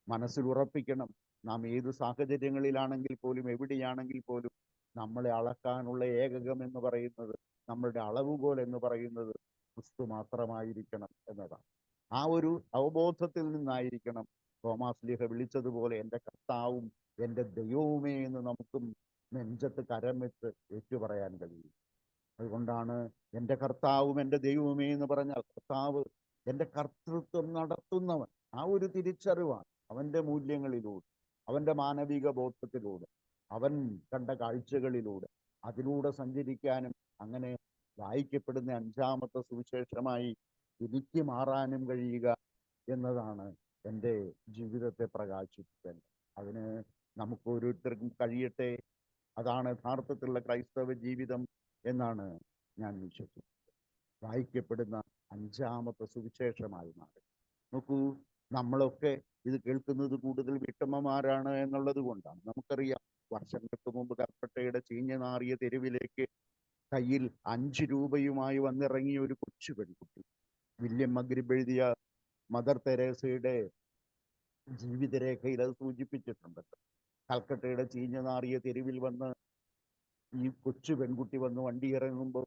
മനസ്സിൽ ഉറപ്പിക്കണം, നാം ഏത് സാഹചര്യങ്ങളിലാണെങ്കിൽ പോലും, എവിടെയാണെങ്കിൽ പോലും നമ്മളെ അളക്കാനുള്ള ഏകകം എന്ന് പറയുന്നത്, നമ്മളുടെ അളവുകോൽ എന്ന് പറയുന്നത് ക്രിസ്തു മാത്രമായിരിക്കണം എന്നതാണ്. ആ ഒരു അവബോധത്തിൽ നിന്നായിരിക്കണം തോമാസ് ലീഹ വിളിച്ചതുപോലെ എൻ്റെ കർത്താവും എൻ്റെ ദൈവവുമേ എന്ന് നമുക്കും നെഞ്ചത്ത് കരം വെച്ച് ഏറ്റുപറയാൻ കഴിയും. അതുകൊണ്ടാണ് എൻ്റെ കർത്താവും എൻ്റെ ദൈവവുമേ എന്ന് പറഞ്ഞാൽ കർത്താവ് എൻ്റെ കർത്തൃത്വം നടത്തുന്നവൻ. ആ ഒരു തിരിച്ചറിവാണ് അവൻ്റെ മൂല്യങ്ങളിലൂടെ, അവൻ്റെ മാനവിക ബോധത്തിലൂടെ, അവൻ കണ്ട കാഴ്ചകളിലൂടെ, അതിലൂടെ സഞ്ചരിക്കാനും അങ്ങനെ വായിക്കപ്പെടുന്ന 5-ാമത്തെ സുവിശേഷമായി എനിക്ക് മാറാനും കഴിയുക എന്നതാണ് എൻ്റെ ജീവിതത്തെ പ്രകാശിപ്പിക്കേണ്ടത്. അതിന് നമുക്ക് ഓരോരുത്തർക്കും കഴിയട്ടെ. അതാണ് യഥാർത്ഥത്തിലുള്ള ക്രൈസ്തവ ജീവിതം എന്നാണ് ഞാൻ വിശ്വസിക്കുന്നത്. വായിക്കപ്പെടുന്ന 5-ാമത്തെ സുവിശേഷമായി മാറി. നോക്കൂ, നമ്മളൊക്കെ ഇത് കേൾക്കുന്നത് കൂടുതൽ വീട്ടമ്മമാരാണ് എന്നുള്ളത് കൊണ്ടാണ്. നമുക്കറിയാം, വർഷങ്ങൾക്ക് മുമ്പ് കൽപ്പറ്റയുടെ ചീഞ്ഞ നാറിയ തെരുവിലേക്ക് കയ്യിൽ 5 രൂപയുമായി വന്നിറങ്ങിയ ഒരു കൊച്ചു പെൺകുട്ടി. വില്യം മഗ്രിബ് എഴുതിയ മദർ തെരേസയുടെ ജീവിതരേഖയിൽ അത് സൂചിപ്പിച്ചിട്ടുണ്ട്. കൽക്കട്ടയുടെ ചീഞ്ഞ നാറിയ തെരുവിൽ വന്ന് ഈ കൊച്ചു പെൺകുട്ടി വന്ന് വണ്ടി ഇറങ്ങുമ്പോൾ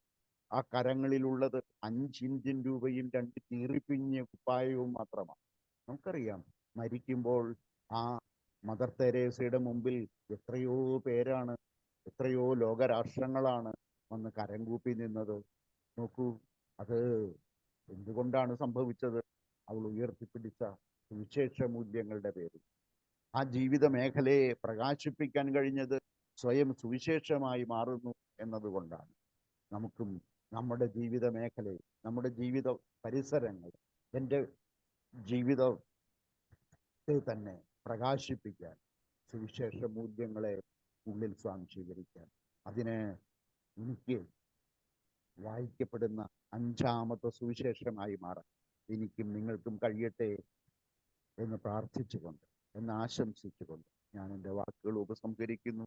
ആ കരങ്ങളിലുള്ളത് 5 ഇന്ത്യൻ രൂപയും 2 കീറിപ്പിഞ്ഞ കുപ്പായവും മാത്രമാണ്. നമുക്കറിയാം, മരിക്കുമ്പോൾ ആ മദർ തെരേസയുടെ മുമ്പിൽ എത്രയോ പേരാണ്, എത്രയോ ലോകരാഷ്ട്രങ്ങളാണ് വന്ന് കരം കൂപ്പി നിന്നത്. നോക്കൂ, അത് എന്തുകൊണ്ടാണ് സംഭവിച്ചത്? അവൾ ഉയർത്തിപ്പിടിച്ച സുവിശേഷ മൂല്യങ്ങളുടെ പേരിൽ. ആ ജീവിത മേഖലയെ പ്രകാശിപ്പിക്കാൻ കഴിഞ്ഞത് സ്വയം സുവിശേഷമായി മാറുന്നു എന്നതുകൊണ്ടാണ്. നമുക്കും നമ്മുടെ ജീവിത മേഖലയെ, നമ്മുടെ ജീവിത പരിസരങ്ങൾ, എൻ്റെ ജീവിതത്തെ തന്നെ പ്രകാശിപ്പിക്കാൻ, സുവിശേഷ മൂല്യങ്ങളെ ഉള്ളിൽ സ്വാംശീകരിക്കാൻ, അതിന് എനിക്ക് വായിക്കപ്പെടുന്ന 5-ാമത്തെ സുവിശേഷമായി മാറാൻ എനിക്കും നിങ്ങൾക്കും കഴിയട്ടെ എന്ന് പ്രാർത്ഥിച്ചുകൊണ്ട്, എന്ന് ആശംസിച്ചുകൊണ്ട് ഞാൻ എൻ്റെ വാക്കുകൾ ഉപസംഹരിക്കുന്നു.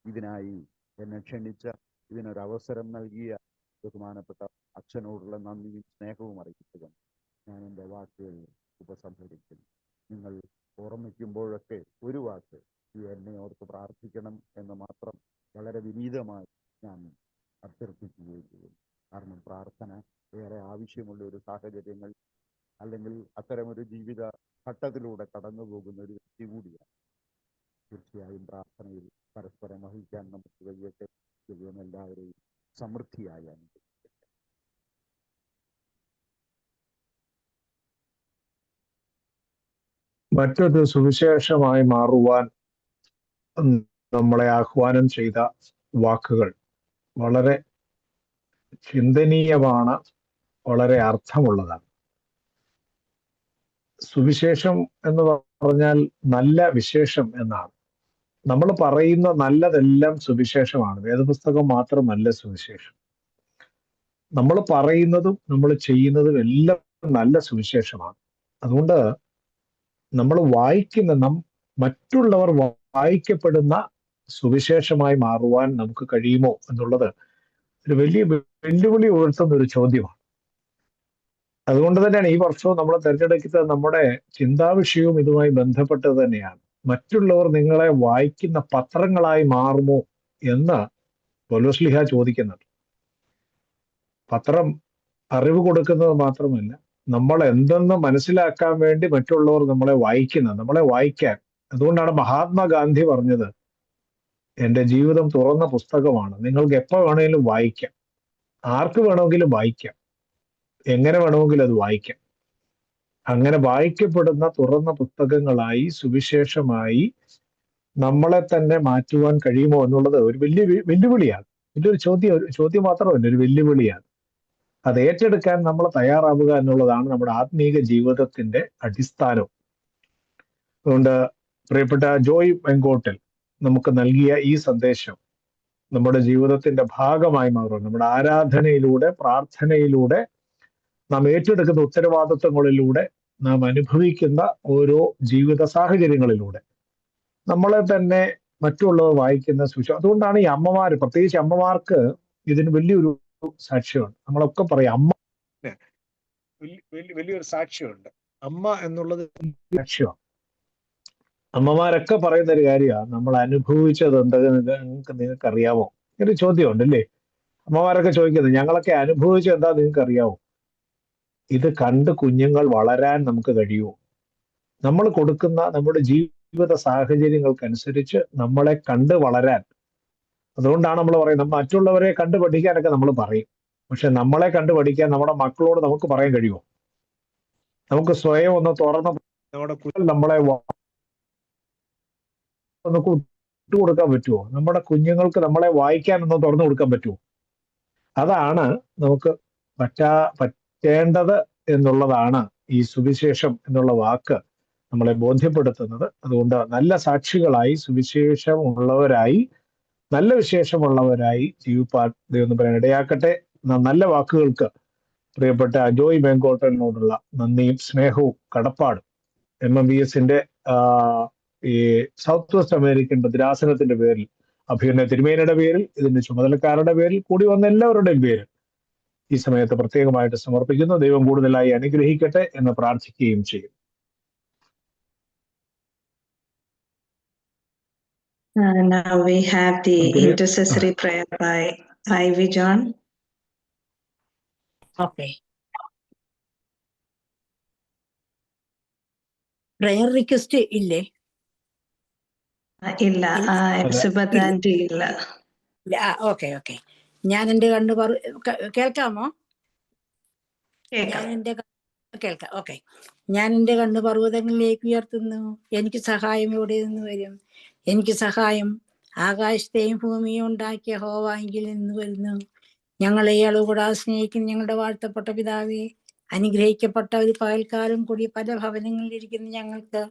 ഇതിനായി എന്നെ ക്ഷണിച്ച, ഇതിനൊരവസരം നൽകിയ ബഹുമാനപ്പെട്ട അച്ഛനോടുള്ള നന്ദിയും സ്നേഹവും അറിയിച്ചുകൊണ്ട് ഞാൻ എൻ്റെ വാക്കുകൾ ഉപസംഹരിക്കുന്നു. നിങ്ങൾ ഓർമ്മിക്കുമ്പോഴൊക്കെ ഒരു വാക്ക് എന്നെ ഓർത്ത് പ്രാർത്ഥിക്കണം എന്ന് മാത്രം വളരെ വിനീതമായി ഞാൻ അഭ്യർത്ഥിക്കുകയും ചെയ്യുന്നു. കാരണം പ്രാർത്ഥന ഏറെ ആവശ്യമുള്ള ഒരു സാഹചര്യങ്ങൾ, അല്ലെങ്കിൽ അത്തരമൊരു ജീവിത ഘട്ടത്തിലൂടെ കടന്നു പോകുന്ന ഒരു വ്യക്തി കൂടിയാണ്. തീർച്ചയായും പ്രാർത്ഥനയിൽ പരസ്പരം വഹിക്കാൻ നമുക്ക് കഴിയട്ടെ. ദൈവം എല്ലാവരെയും സമൃദ്ധിയായി അനുഗ്രഹിക്കട്ടെ. മറ്റൊരു സുവിശേഷമായി മാറുവാൻ നമ്മളെ ആഹ്വാനം ചെയ്ത വാക്കുകൾ വളരെ ചിന്തനീയമാണ്, വളരെ അർത്ഥമുള്ളതാണ്. സുവിശേഷം എന്ന് പറഞ്ഞാൽ നല്ല വിശേഷം എന്നാണ്. നമ്മൾ പറയുന്ന നല്ലതെല്ലാം സുവിശേഷമാണ്. വേദപുസ്തകം മാത്രമല്ല സുവിശേഷം. നമ്മൾ പറയുന്നതും നമ്മൾ ചെയ്യുന്നതും എല്ലാം നല്ല സുവിശേഷമാണ്. അതുകൊണ്ട് നമ്മൾ വായിക്കുന്ന, മറ്റുള്ളവർ വായിക്കപ്പെടുന്ന സുവിശേഷമായി മാറുവാൻ നമുക്ക് കഴിയുമോ എന്നുള്ളത് ഒരു വലിയ വെല്ലുവിളി ഉയർത്തുന്ന ഒരു ചോദ്യമാണ്. അതുകൊണ്ട് തന്നെയാണ് ഈ വർഷവും നമ്മൾ തിരഞ്ഞെടുക്കുന്നത്, നമ്മുടെ ചിന്താവിഷയവും ഇതുമായി ബന്ധപ്പെട്ടത് തന്നെയാണ്. മറ്റുള്ളവർ നിങ്ങളെ വായിക്കുന്ന പത്രങ്ങളായി മാറുമോ എന്ന് പൗലോസ്ലിഹ ചോദിക്കുന്നുണ്ട്. പത്രം അറിവ് കൊടുക്കുന്നത് മാത്രമല്ല, നമ്മൾ എന്തെന്ന് മനസ്സിലാക്കാൻ വേണ്ടി മറ്റുള്ളവർ നമ്മളെ വായിക്കാൻ. അതുകൊണ്ടാണ് മഹാത്മാഗാന്ധി പറഞ്ഞത്, എൻ്റെ ജീവിതം തുറന്ന പുസ്തകമാണ്, നിങ്ങൾക്ക് എപ്പോൾ വേണമെങ്കിലും വായിക്കാം, ആർക്ക് വേണമെങ്കിലും വായിക്കാം, എങ്ങനെ വേണമെങ്കിലും അത് വായിക്കാം. അങ്ങനെ വായിക്കപ്പെടുന്ന തുറന്ന പുസ്തകങ്ങളായി, സുവിശേഷമായി നമ്മളെ തന്നെ മാറ്റുവാൻ കഴിയുമോ എന്നുള്ളത് ഒരു വലിയ വെല്ലുവിളിയാണ്. വലിയൊരു ചോദ്യം മാത്രമല്ല, ഒരു വെല്ലുവിളിയാണ്. അത് ഏറ്റെടുക്കാൻ നമ്മൾ തയ്യാറാവുക എന്നുള്ളതാണ് നമ്മുടെ ആത്മീക ജീവിതത്തിന്റെ അടിസ്ഥാനം. അതുകൊണ്ട് പ്രിയപ്പെട്ട ജോയ് വെങ്കോട്ടിൽ നമുക്ക് നൽകിയ ഈ സന്ദേശം നമ്മുടെ ജീവിതത്തിന്റെ ഭാഗമായി മാറും. നമ്മുടെ ആരാധനയിലൂടെ, പ്രാർത്ഥനയിലൂടെ, നാം ഏറ്റെടുക്കുന്ന ഉത്തരവാദിത്വങ്ങളിലൂടെ, നാം അനുഭവിക്കുന്ന ഓരോ ജീവിത സാഹചര്യങ്ങളിലൂടെ നമ്മളെ തന്നെ മറ്റുള്ളവർ വായിക്കുന്ന സുവിശേഷം. അതുകൊണ്ടാണ് ഈ അമ്മമാര്, പ്രത്യേകിച്ച് അമ്മമാർക്ക് ഇതിന് വലിയൊരു സാക്ഷ്യമുണ്ട്. നമ്മളൊക്കെ പറയും അമ്മ വലിയൊരു സാക്ഷ്യമുണ്ട്. അമ്മ എന്നുള്ളത് സാക്ഷ്യമാണ്. അമ്മമാരൊക്കെ പറയുന്ന ഒരു കാര്യമാണ്, നമ്മൾ അനുഭവിച്ചത് എന്തെന്ന് നിങ്ങൾക്ക് അറിയാമോ? ഒരു ചോദ്യമുണ്ട് അല്ലേ? അമ്മമാരൊക്കെ ചോദിക്കുന്നത്, ഞങ്ങളൊക്കെ അനുഭവിച്ചത് എന്താ നിങ്ങൾക്ക് അറിയാമോ? ഇത് കണ്ട് കുഞ്ഞുങ്ങൾ വളരാൻ നമുക്ക് കഴിയുമോ? നമ്മൾ കൊടുക്കുന്ന നമ്മുടെ ജീവിത സാഹചര്യങ്ങൾക്കനുസരിച്ച് നമ്മളെ കണ്ട് വളരാൻ. അതുകൊണ്ടാണ് നമ്മൾ പറയുന്നത്, മറ്റുള്ളവരെ കണ്ടു പഠിക്കാനൊക്കെ നമ്മൾ പറയും. പക്ഷെ നമ്മളെ കണ്ടു പഠിക്കാൻ നമ്മുടെ മക്കളോട് നമുക്ക് പറയാൻ കഴിയുമോ? നമുക്ക് സ്വയം ഒന്ന് തുറന്ന് നമ്മുടെ കുഞ്ഞുങ്ങൾ നമ്മളെ ഒന്ന് കൊടുക്കാൻ പറ്റുമോ? നമ്മുടെ കുഞ്ഞുങ്ങൾക്ക് നമ്മളെ വായിക്കാൻ ഒന്ന് തുറന്നു കൊടുക്കാൻ പറ്റുമോ? അതാണ് നമുക്ക് പറ്റേണ്ടത് എന്നുള്ളതാണ് ഈ സുവിശേഷം എന്നുള്ള വാക്ക് നമ്മളെ ബോധ്യപ്പെടുത്തുന്നത്. അതുകൊണ്ട് നല്ല സാക്ഷികളായി, സുവിശേഷം ഉള്ളവരായി, നല്ല വിശേഷമുള്ളവരായി ജീവിപ്പാൻ ദൈവം പറയാൻ ഇടയാക്കട്ടെ. നല്ല വാക്കുകൾക്ക് പ്രിയപ്പെട്ട ജോയ് വെങ്കോട്ടലിനോടുള്ള നന്ദിയും സ്നേഹവും കടപ്പാടും MMBSന്റെ ഈ സൗത്ത് വെസ്റ്റ് അമേരിക്കൻ ഭദ്രാസനത്തിന്റെ പേരിൽ, അഭിനയ തിരുമേനിയുടെ പേരിൽ, ഇതിന്റെ ചുമതലക്കാരുടെ പേരിൽ, കൂടി വന്ന എല്ലാവരുടെയും പേരിൽ ഈ സമയത്ത് പ്രത്യേകമായിട്ട് സമർപ്പിക്കുന്നു. ദൈവം കൂടുതലായി അനുഗ്രഹിക്കട്ടെ എന്ന് പ്രാർത്ഥിക്കുകയും ചെയ്യും. Now we have the intercessory prayer by Ivy John. Okay. Prayer request ഇല്ലേ? ഇല്ല, സുഭദ്രാന്റി ഇല്ല. ഓക്കെ. ഞാൻ എൻ്റെ കേൾക്കാമോ? കേൾക്കാം. ഓക്കെ. ഞാൻ എൻ്റെ കണ്ണ് പർവ്വതങ്ങളിലേക്ക് ഉയർത്തുന്നു. എനിക്ക് സഹായം എവിടെ നിന്ന് വരും? എനിക്ക് സഹായം ആകാശത്തെയും ഭൂമിയും ഉണ്ടാക്കിയ യഹോവയിൽ നിന്ന് വരുന്നു. ഞങ്ങളെ അളവുകൂടാതെ സ്നേഹിക്കുന്ന ഞങ്ങളുടെ വാഴ്ത്തപ്പെട്ട പിതാവേ, അനുഗ്രഹിക്കപ്പെട്ട ഒരു പകൽക്കാലം കൂടി പല ഭവനങ്ങളിലിരിക്കുന്ന ഞങ്ങൾക്ക്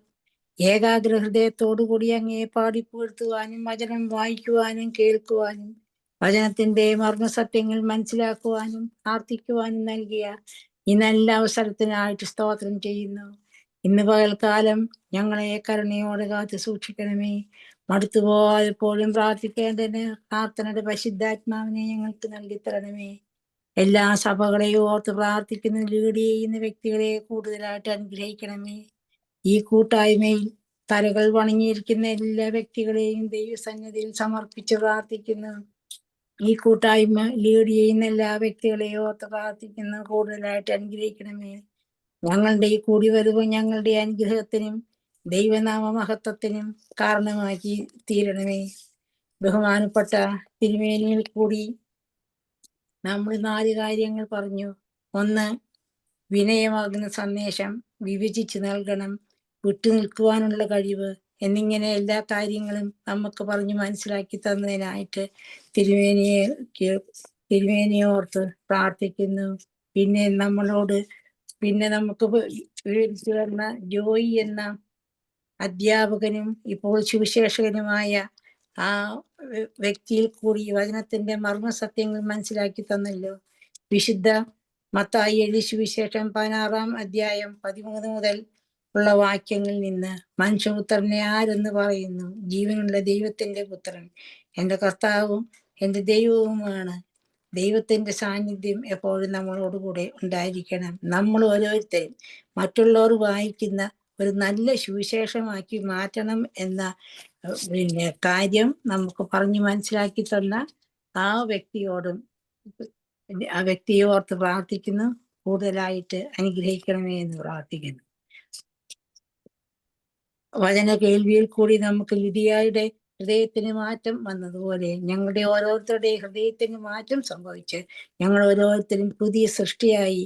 ഏകാഗ്ര ഹൃദയത്തോടുകൂടി അങ്ങയെ പാടിപ്പുകഴ്ത്തുവാനും വചനം വായിക്കുവാനും കേൾക്കുവാനും വചനത്തിന്റെ മർമ്മസത്യങ്ങൾ മനസ്സിലാക്കുവാനും പ്രാർത്ഥിക്കുവാനും നൽകിയ ഈ നല്ല അവസരത്തിനായിട്ട് സ്തോത്രം ചെയ്യുന്നു. ഇന്ന് പകൽക്കാലം ഞങ്ങളെ കരുണയോടെ കാത്തു സൂക്ഷിക്കണമേ. മടുത്തുപോയപ്പോഴും പ്രാർത്ഥിക്കേണ്ടതിന് പ്രാർത്ഥനയുടെ പരിശുദ്ധാത്മാവിനെ ഞങ്ങൾക്ക് നൽകിത്തരണമേ. എല്ലാ സഭകളെയും ഓർത്ത് പ്രാർത്ഥിക്കുന്ന, ലീഡ് ചെയ്യുന്ന വ്യക്തികളെ കൂടുതലായിട്ട് അനുഗ്രഹിക്കണമേ. ഈ കൂട്ടായ്മയിൽ തലകൾ വണങ്ങിയിരിക്കുന്ന എല്ലാ വ്യക്തികളെയും ദൈവസന്നിധിയിൽ സമർപ്പിച്ച് പ്രാർത്ഥിക്കുന്നു. ഈ കൂട്ടായ്മ ലീഡ് ചെയ്യുന്ന എല്ലാ വ്യക്തികളെയും ഓർത്ത് പ്രാർത്ഥിക്കുന്നു, കൂടുതലായിട്ട് അനുഗ്രഹിക്കണമേ. ഞങ്ങളുടെ ഈ കൂടിവരവ് ഞങ്ങളുടെ അനുഗ്രഹത്തിനും ദൈവനാമ മഹത്വത്തിനും കാരണമാക്കി തീരണമേ. ബഹുമാനപ്പെട്ട തിരുമേനിയിൽ കൂടി നമ്മൾ 4 കാര്യങ്ങൾ പറഞ്ഞു. 1, വിനയമാകുന്ന സന്ദേശം വിഭജിച്ച് നൽകണം, വിട്ടുനിൽക്കുവാനുള്ള കഴിവ് എന്നിങ്ങനെ എല്ലാ കാര്യങ്ങളും നമുക്ക് പറഞ്ഞു മനസ്സിലാക്കി തന്നതിനായിട്ട് തിരുമേനിയെ ഓർത്ത് പ്രാർത്ഥിക്കുന്നു. പിന്നെ നമുക്ക് വിവരിച്ചു തന്ന ജോയി എന്ന അധ്യാപകനും ഇപ്പോൾ സുവിശേഷകനുമായ ആ വ്യക്തിയിൽ കൂടി വചനത്തിന്റെ മർമ്മസത്യങ്ങൾ മനസ്സിലാക്കി തന്നല്ലോ. വിശുദ്ധ മത്തായി എഴുതിയ സുവിശേഷം 16-ാം അധ്യായം 13 മുതൽ ഉള്ള വാക്യങ്ങളിൽ നിന്ന് മനുഷ്യപുത്രനെ ആരെന്ന് പറയുന്നു? ജീവനുള്ള ദൈവത്തിന്റെ പുത്രൻ, എൻ്റെ കർത്താവും എൻ്റെ ദൈവവുമാണ്. ദൈവത്തിന്റെ സാന്നിധ്യം എപ്പോഴും നമ്മളോടുകൂടെ ഉണ്ടായിരിക്കണം. നമ്മൾ ഓരോരുത്തരും മറ്റുള്ളവർ വായിക്കുന്ന ഒരു നല്ല സുവിശേഷമാക്കി മാറ്റണം എന്ന കാര്യം നമുക്ക് പറഞ്ഞു മനസ്സിലാക്കി തന്ന ആ വ്യക്തിയോടും ആ വ്യക്തിയെ ഓർത്ത് പ്രാർത്ഥിക്കുന്നു. കൂടുതലായിട്ട് അനുഗ്രഹിക്കണമേ എന്ന് പ്രാർത്ഥിക്കുന്നു. വചന കേൾവിയിൽ കൂടി നമുക്ക് ലിദിയായുടെ ഹൃദയത്തിന് മാറ്റം വന്നതുപോലെ ഞങ്ങളുടെ ഓരോരുത്തരുടെയും ഹൃദയത്തിന് മാറ്റം സംഭവിച്ച് ഞങ്ങൾ ഓരോരുത്തരും പുതിയ സൃഷ്ടിയായി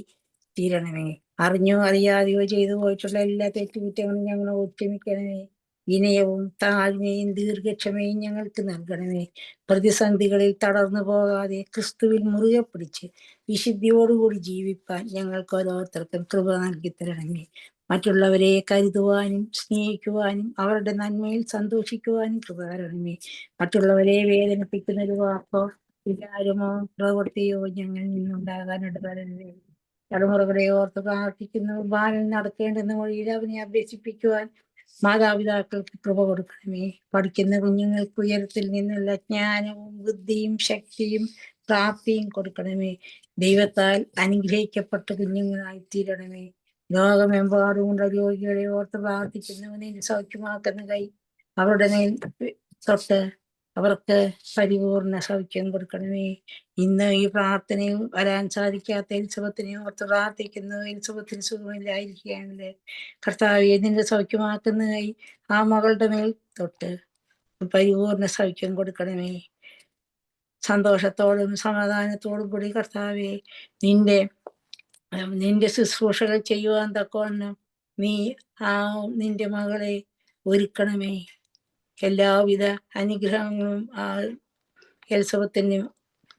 തീരണമേ. അറിഞ്ഞോ അറിയാതെയോ ചെയ്തു പോയിട്ടുള്ള എല്ലാ തെറ്റുകുറ്റങ്ങളും ഞങ്ങൾ ക്ഷമിക്കണമേ. വിനയവും താഴ്മയും ദീർഘക്ഷമയും ഞങ്ങൾക്ക് നൽകണമേ. പ്രതിസന്ധികളിൽ തളർന്നു പോകാതെ ക്രിസ്തുവിൽ മുറുകെ പിടിച്ച് വിശുദ്ധിയോടുകൂടി ജീവിപ്പാൻ ഞങ്ങൾക്ക് ഓരോരുത്തർക്കും കൃപ നൽകി തരണമേ. മറ്റുള്ളവരെ കരുതുവാനും സ്നേഹിക്കുവാനും അവരുടെ നന്മയിൽ സന്തോഷിക്കുവാനും കൃപ തരണമേ. മറ്റുള്ളവരെ വേദനിപ്പിക്കുന്ന ഒരു വാക്കോ വിചാരമോ പ്രവൃത്തിയോ ഞങ്ങളിൽ നിന്നുണ്ടാകാൻ ഇടവരരുതേ. തലമുറകളെ ഓർത്ത് പ്രാർത്ഥിക്കുന്നു. ബാലൻ നടക്കേണ്ടുന്ന വഴിയിൽ അവനെ അഭ്യസിപ്പിക്കുവാൻ മാതാപിതാക്കൾക്ക് കൃപ കൊടുക്കണമേ. പഠിക്കുന്ന കുഞ്ഞുങ്ങൾക്ക് ഉയരത്തിൽ നിന്നുള്ള ജ്ഞാനവും ബുദ്ധിയും ശക്തിയും പ്രാപ്തിയും കൊടുക്കണമേ. ദൈവത്താൽ അനുഗ്രഹിക്കപ്പെട്ട കുഞ്ഞുങ്ങളായി തീരണമേ. ലോകമെമ്പാടുമുള്ള രോഗികളെ ഓർത്ത് പ്രാർത്ഥിക്കുന്നവനെ സൗഖ്യമാക്കുന്ന കൈ അവരുടെ മേൽ തൊട്ട് അവർക്ക് പരിപൂർണ സൗഖ്യം കൊടുക്കണമേ. ഇന്ന് ഈ പ്രാർത്ഥനയിൽ വരാൻ സാധിക്കാത്ത എലിസബത്തിനെ ഓർത്ത് പ്രാർത്ഥിക്കുന്നു. എലിസബത്തിന് സുഖമില്ലായിരിക്കുകയാണല്ലേ കർത്താവേ, നിന്റെ സൗഖ്യമാക്കുന്ന കൈ ആ മകളുടെ മേൽ തൊട്ട് പരിപൂർണ സൗഖ്യം കൊടുക്കണമേ. സന്തോഷത്തോടും സമാധാനത്തോടും കൂടി കർത്താവേ നിന്റെ ശുശ്രൂഷകൾ ചെയ്യുവാൻ തക്കവണ്ണം നീ നിന്റെ മകളെ ഒരുക്കണമേ. എല്ലാവിധ അനുഗ്രഹങ്ങളും എലിസബത്തിന്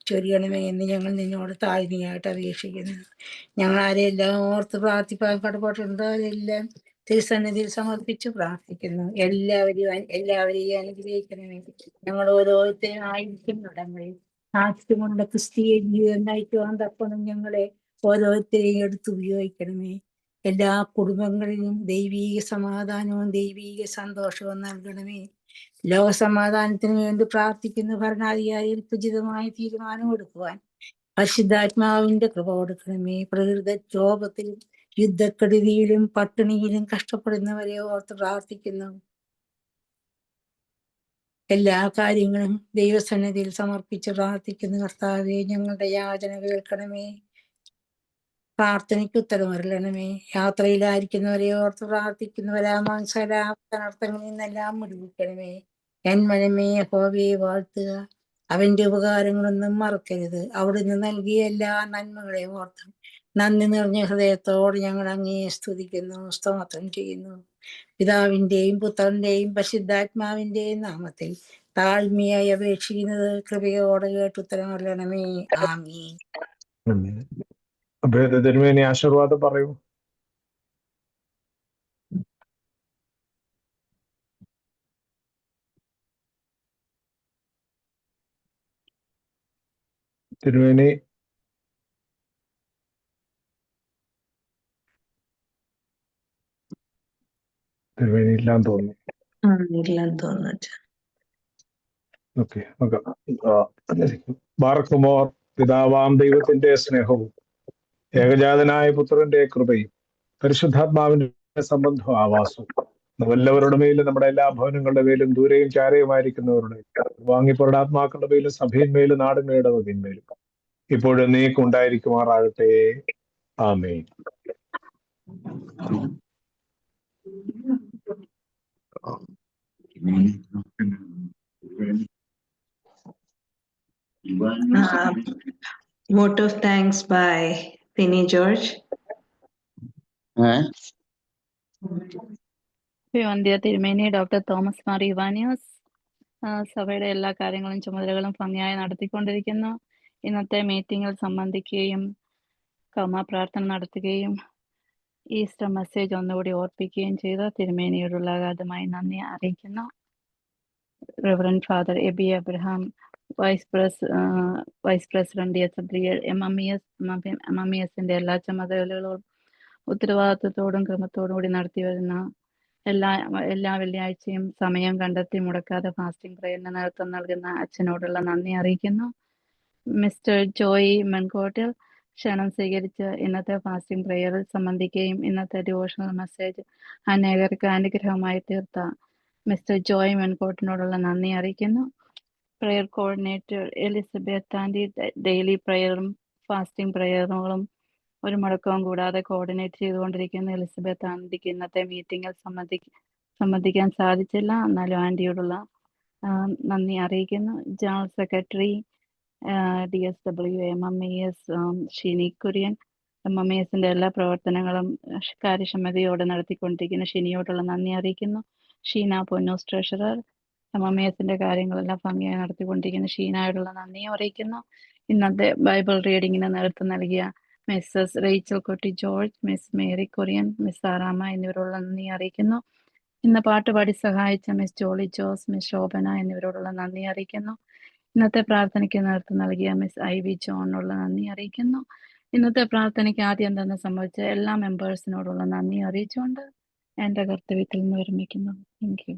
ചൊരിയണമേ എന്ന് ഞങ്ങൾ നിന്നോട് താഴ്മയായിട്ട് അപേക്ഷിക്കുന്നു. ഞങ്ങൾ ആരെയെല്ലാം ഓർത്ത് പ്രാർത്ഥിപ്പാൻ കടപ്പെട്ടിട്ടുണ്ടോ അവരെല്ലാം തിരുസന്നിധിയിൽ സമർപ്പിച്ച് പ്രാർത്ഥിക്കുന്നു. എല്ലാവരെയും അനുഗ്രഹിക്കണമേ. ഞങ്ങൾ ഓരോരുത്തരും ആയിരിക്കുന്നിടങ്ങളിൽ സാക്ഷ്യമുള്ള ക്രിസ്തീയ ജീവിതം നയിക്കുവാൻ തക്കണം ഞങ്ങളെ ഓരോരുത്തരെയും എടുത്ത് ഉപയോഗിക്കണമേ. എല്ലാ കുടുംബങ്ങളിലും ദൈവീക സമാധാനവും ദൈവീക സന്തോഷവും നൽകണമേ. ലോകസമാധാനത്തിന് വേണ്ടി പ്രാർത്ഥിക്കുന്ന ഭരണാധികാരികൾക്ക് ഉചിതമായ തീരുമാനം എടുക്കുവാൻ പരിശുദ്ധാത്മാവിന്റെ കൃപ കൊടുക്കണമേ. പ്രകൃതക്ഷോഭത്തിലും യുദ്ധക്കെടുതിയിലും പട്ടിണിയിലും കഷ്ടപ്പെടുന്നവരെ ഓർത്ത് പ്രാർത്ഥിക്കുന്നു. എല്ലാ കാര്യങ്ങളും ദൈവസന്നിധിയിൽ സമർപ്പിച്ച് പ്രാർത്ഥിക്കുന്ന കർത്താവേ, ഞങ്ങളുടെ യാചന കേൾക്കണമേ. പ്രാർത്ഥനയ്ക്ക് ഉത്തരമരുളണമേ. യാത്രയിലായിരിക്കുന്നവരെ ഓർത്ത് പ്രാർത്ഥിക്കുന്നവരാ മാംസലാർത്ഥങ്ങളിൽ നിന്നെല്ലാം മുടിവിക്കണമേ. എൻ മനമേ യഹോവയെ വാഴ്ത്തുക, അവന്റെ ഉപകാരങ്ങളൊന്നും മറക്കരുത്. അവിടുന്ന് നൽകിയ എല്ലാ നന്മകളെ ഓർത്ത് നന്ദി നിറഞ്ഞ ഹൃദയത്തോട് ഞങ്ങൾ അങ്ങയെ സ്തുതിക്കുന്നു, സ്തോത്രം ചെയ്യുന്നു. പിതാവിന്റെയും പുത്രന്റെയും പരിശുദ്ധാത്മാവിന്റെയും നാമത്തിൽ താഴ്മയായി അപേക്ഷിക്കുന്നത് കൃപയോടെ കേട്ടുത്തരമരുളണമേ. ആമീൻ. തിരുമേനി ആശീർവാദം പറയൂ. തിരുമേനി ഇല്ലാന്ന് തോന്നുന്നു. ഓക്കെ, ബാറക്കുമോർ. പിതാവാം ദൈവത്തിന്റെ സ്നേഹവും ഏകജാതനായ പുത്രന്റെ കൃപയും പരിശുദ്ധാത്മാവിന്റെ സംബന്ധവും ആവാസവും എല്ലാവരുടെ മേലും നമ്മുടെ എല്ലാ ഭവനങ്ങളുടെ മേലും ദൂരെയും ചാരയുമായിരിക്കുന്നവരുടെ വാങ്ങിപ്പോരുടെ ആത്മാക്കളുടെ മേലും സഭയിന്മേലും നാടിന്മേലും വകന്മേലും ഇപ്പോഴും നീക്കുണ്ടായിരിക്കുമാറാകട്ടെ. ആമേൻ. Vote of thanks by Penny George. വന്ധ്യ തിരുമേനി ഡോക്ടർ തോമസ് മാർ യുവാനിയോസ് സഭയുടെ എല്ലാ കാര്യങ്ങളും ചുമതലകളും ഭംഗിയായി നടത്തിക്കൊണ്ടിരിക്കുന്നു. ഇന്നത്തെ മീറ്റിംഗിൽ സംബന്ധിക്കുകയും കർമ്മ പ്രാർത്ഥന നടത്തുകയും ഈസ്റ്റർ മെസ്സേജ് ഒന്നുകൂടി ഓർപ്പിക്കുകയും ചെയ്ത തിരുമേനിയോടുള്ള അഗാധമായി നന്ദി അറിയിക്കുന്നു. Reverend father Eby Abraham, vice president MMES എല്ലാ ചുമതലകളോടും ഉത്തരവാദിത്വത്തോടും ക്രമത്തോടും കൂടി നടത്തി വരുന്ന എല്ലാ വെള്ളിയാഴ്ചയും സമയം കണ്ടെത്തി മുടക്കാതെ ഫാസ്റ്റിംഗ് പ്രയറിന് നേതൃത്വം നൽകുന്ന അച്ഛനോടുള്ള നന്ദി അറിയിക്കുന്നു. മിസ്റ്റർ ജോയി മെൻകോട്ടിൽ ക്ഷണം സ്വീകരിച്ച് ഇന്നത്തെ ഫാസ്റ്റിംഗ് പ്രയറിൽ സംബന്ധിക്കുകയും ഇന്നത്തെ ഡിവോഷണൽ മെസ്സേജ് അനേകർക്ക് അനുഗ്രഹമായി തീർത്ത മിസ്റ്റർ ജോയ് മെൻകോട്ടിനോടുള്ള നന്ദി അറിയിക്കുന്നു. Prayer coordinator Elizabeth aunty daily പ്രയറും ഫാസ്റ്റിംഗ് പ്രയറുകളും ഒരു മുടക്കവും കൂടാതെ കോർഡിനേറ്റ് ചെയ്തുകൊണ്ടിരിക്കുന്ന എലിസബത്ത് ആൻറ്റിക്ക് ഇന്നത്തെ മീറ്റിങ്ങിൽ സംബന്ധിക്കാൻ സാധിച്ചില്ല. എന്നാലും ആൻറ്റിയോടുള്ള നന്ദി അറിയിക്കുന്നു. General secretary DSW MMES Shini Kurian, MMESന്റെ എല്ലാ പ്രവർത്തനങ്ങളും കാര്യക്ഷമതയോടെ നടത്തിക്കൊണ്ടിരിക്കുന്ന ഷിനിയോടുള്ള നന്ദി അറിയിക്കുന്നു. ഷീന പൊന്നൂസ് ട്രഷറർ, MMESന്റെ കാര്യങ്ങളെല്ലാം ഭംഗിയായി നടത്തിക്കൊണ്ടിരിക്കുന്ന ഷീനായോടുള്ള നന്ദിയും അറിയിക്കുന്നു. ഇന്നത്തെ ബൈബിൾ റീഡിങ്ങിന് നേതൃത്വം നൽകിയ Mrs Rachel Kutty George, miss Mary Kurian, miss Saramma എന്നിവരോടുള്ള നന്ദി അറിയിക്കുന്നു. ഇന്ന് പാട്ടുപാടി സഹായിച്ച മിസ് ജോളി ജോസ്, മിസ് ശോഭന എന്നിവരോടുള്ള നന്ദി അറിയിക്കുന്നു. ഇന്നത്തെ പ്രാർത്ഥനയ്ക്ക് നേതൃത്വം നൽകിയ മിസ് IV ജോണിനുള്ള നന്ദി അറിയിക്കുന്നു. ഇന്നത്തെ പ്രാർത്ഥനയ്ക്ക് ആദ്യം തന്നെ സംഭവിച്ച എല്ലാ മെമ്പേഴ്സിനോടുള്ള നന്ദി അറിയിച്ചുകൊണ്ട് എൻ്റെ കർത്തവ്യത്തിൽ നിന്ന് വിരമിക്കുന്നു. Thank you.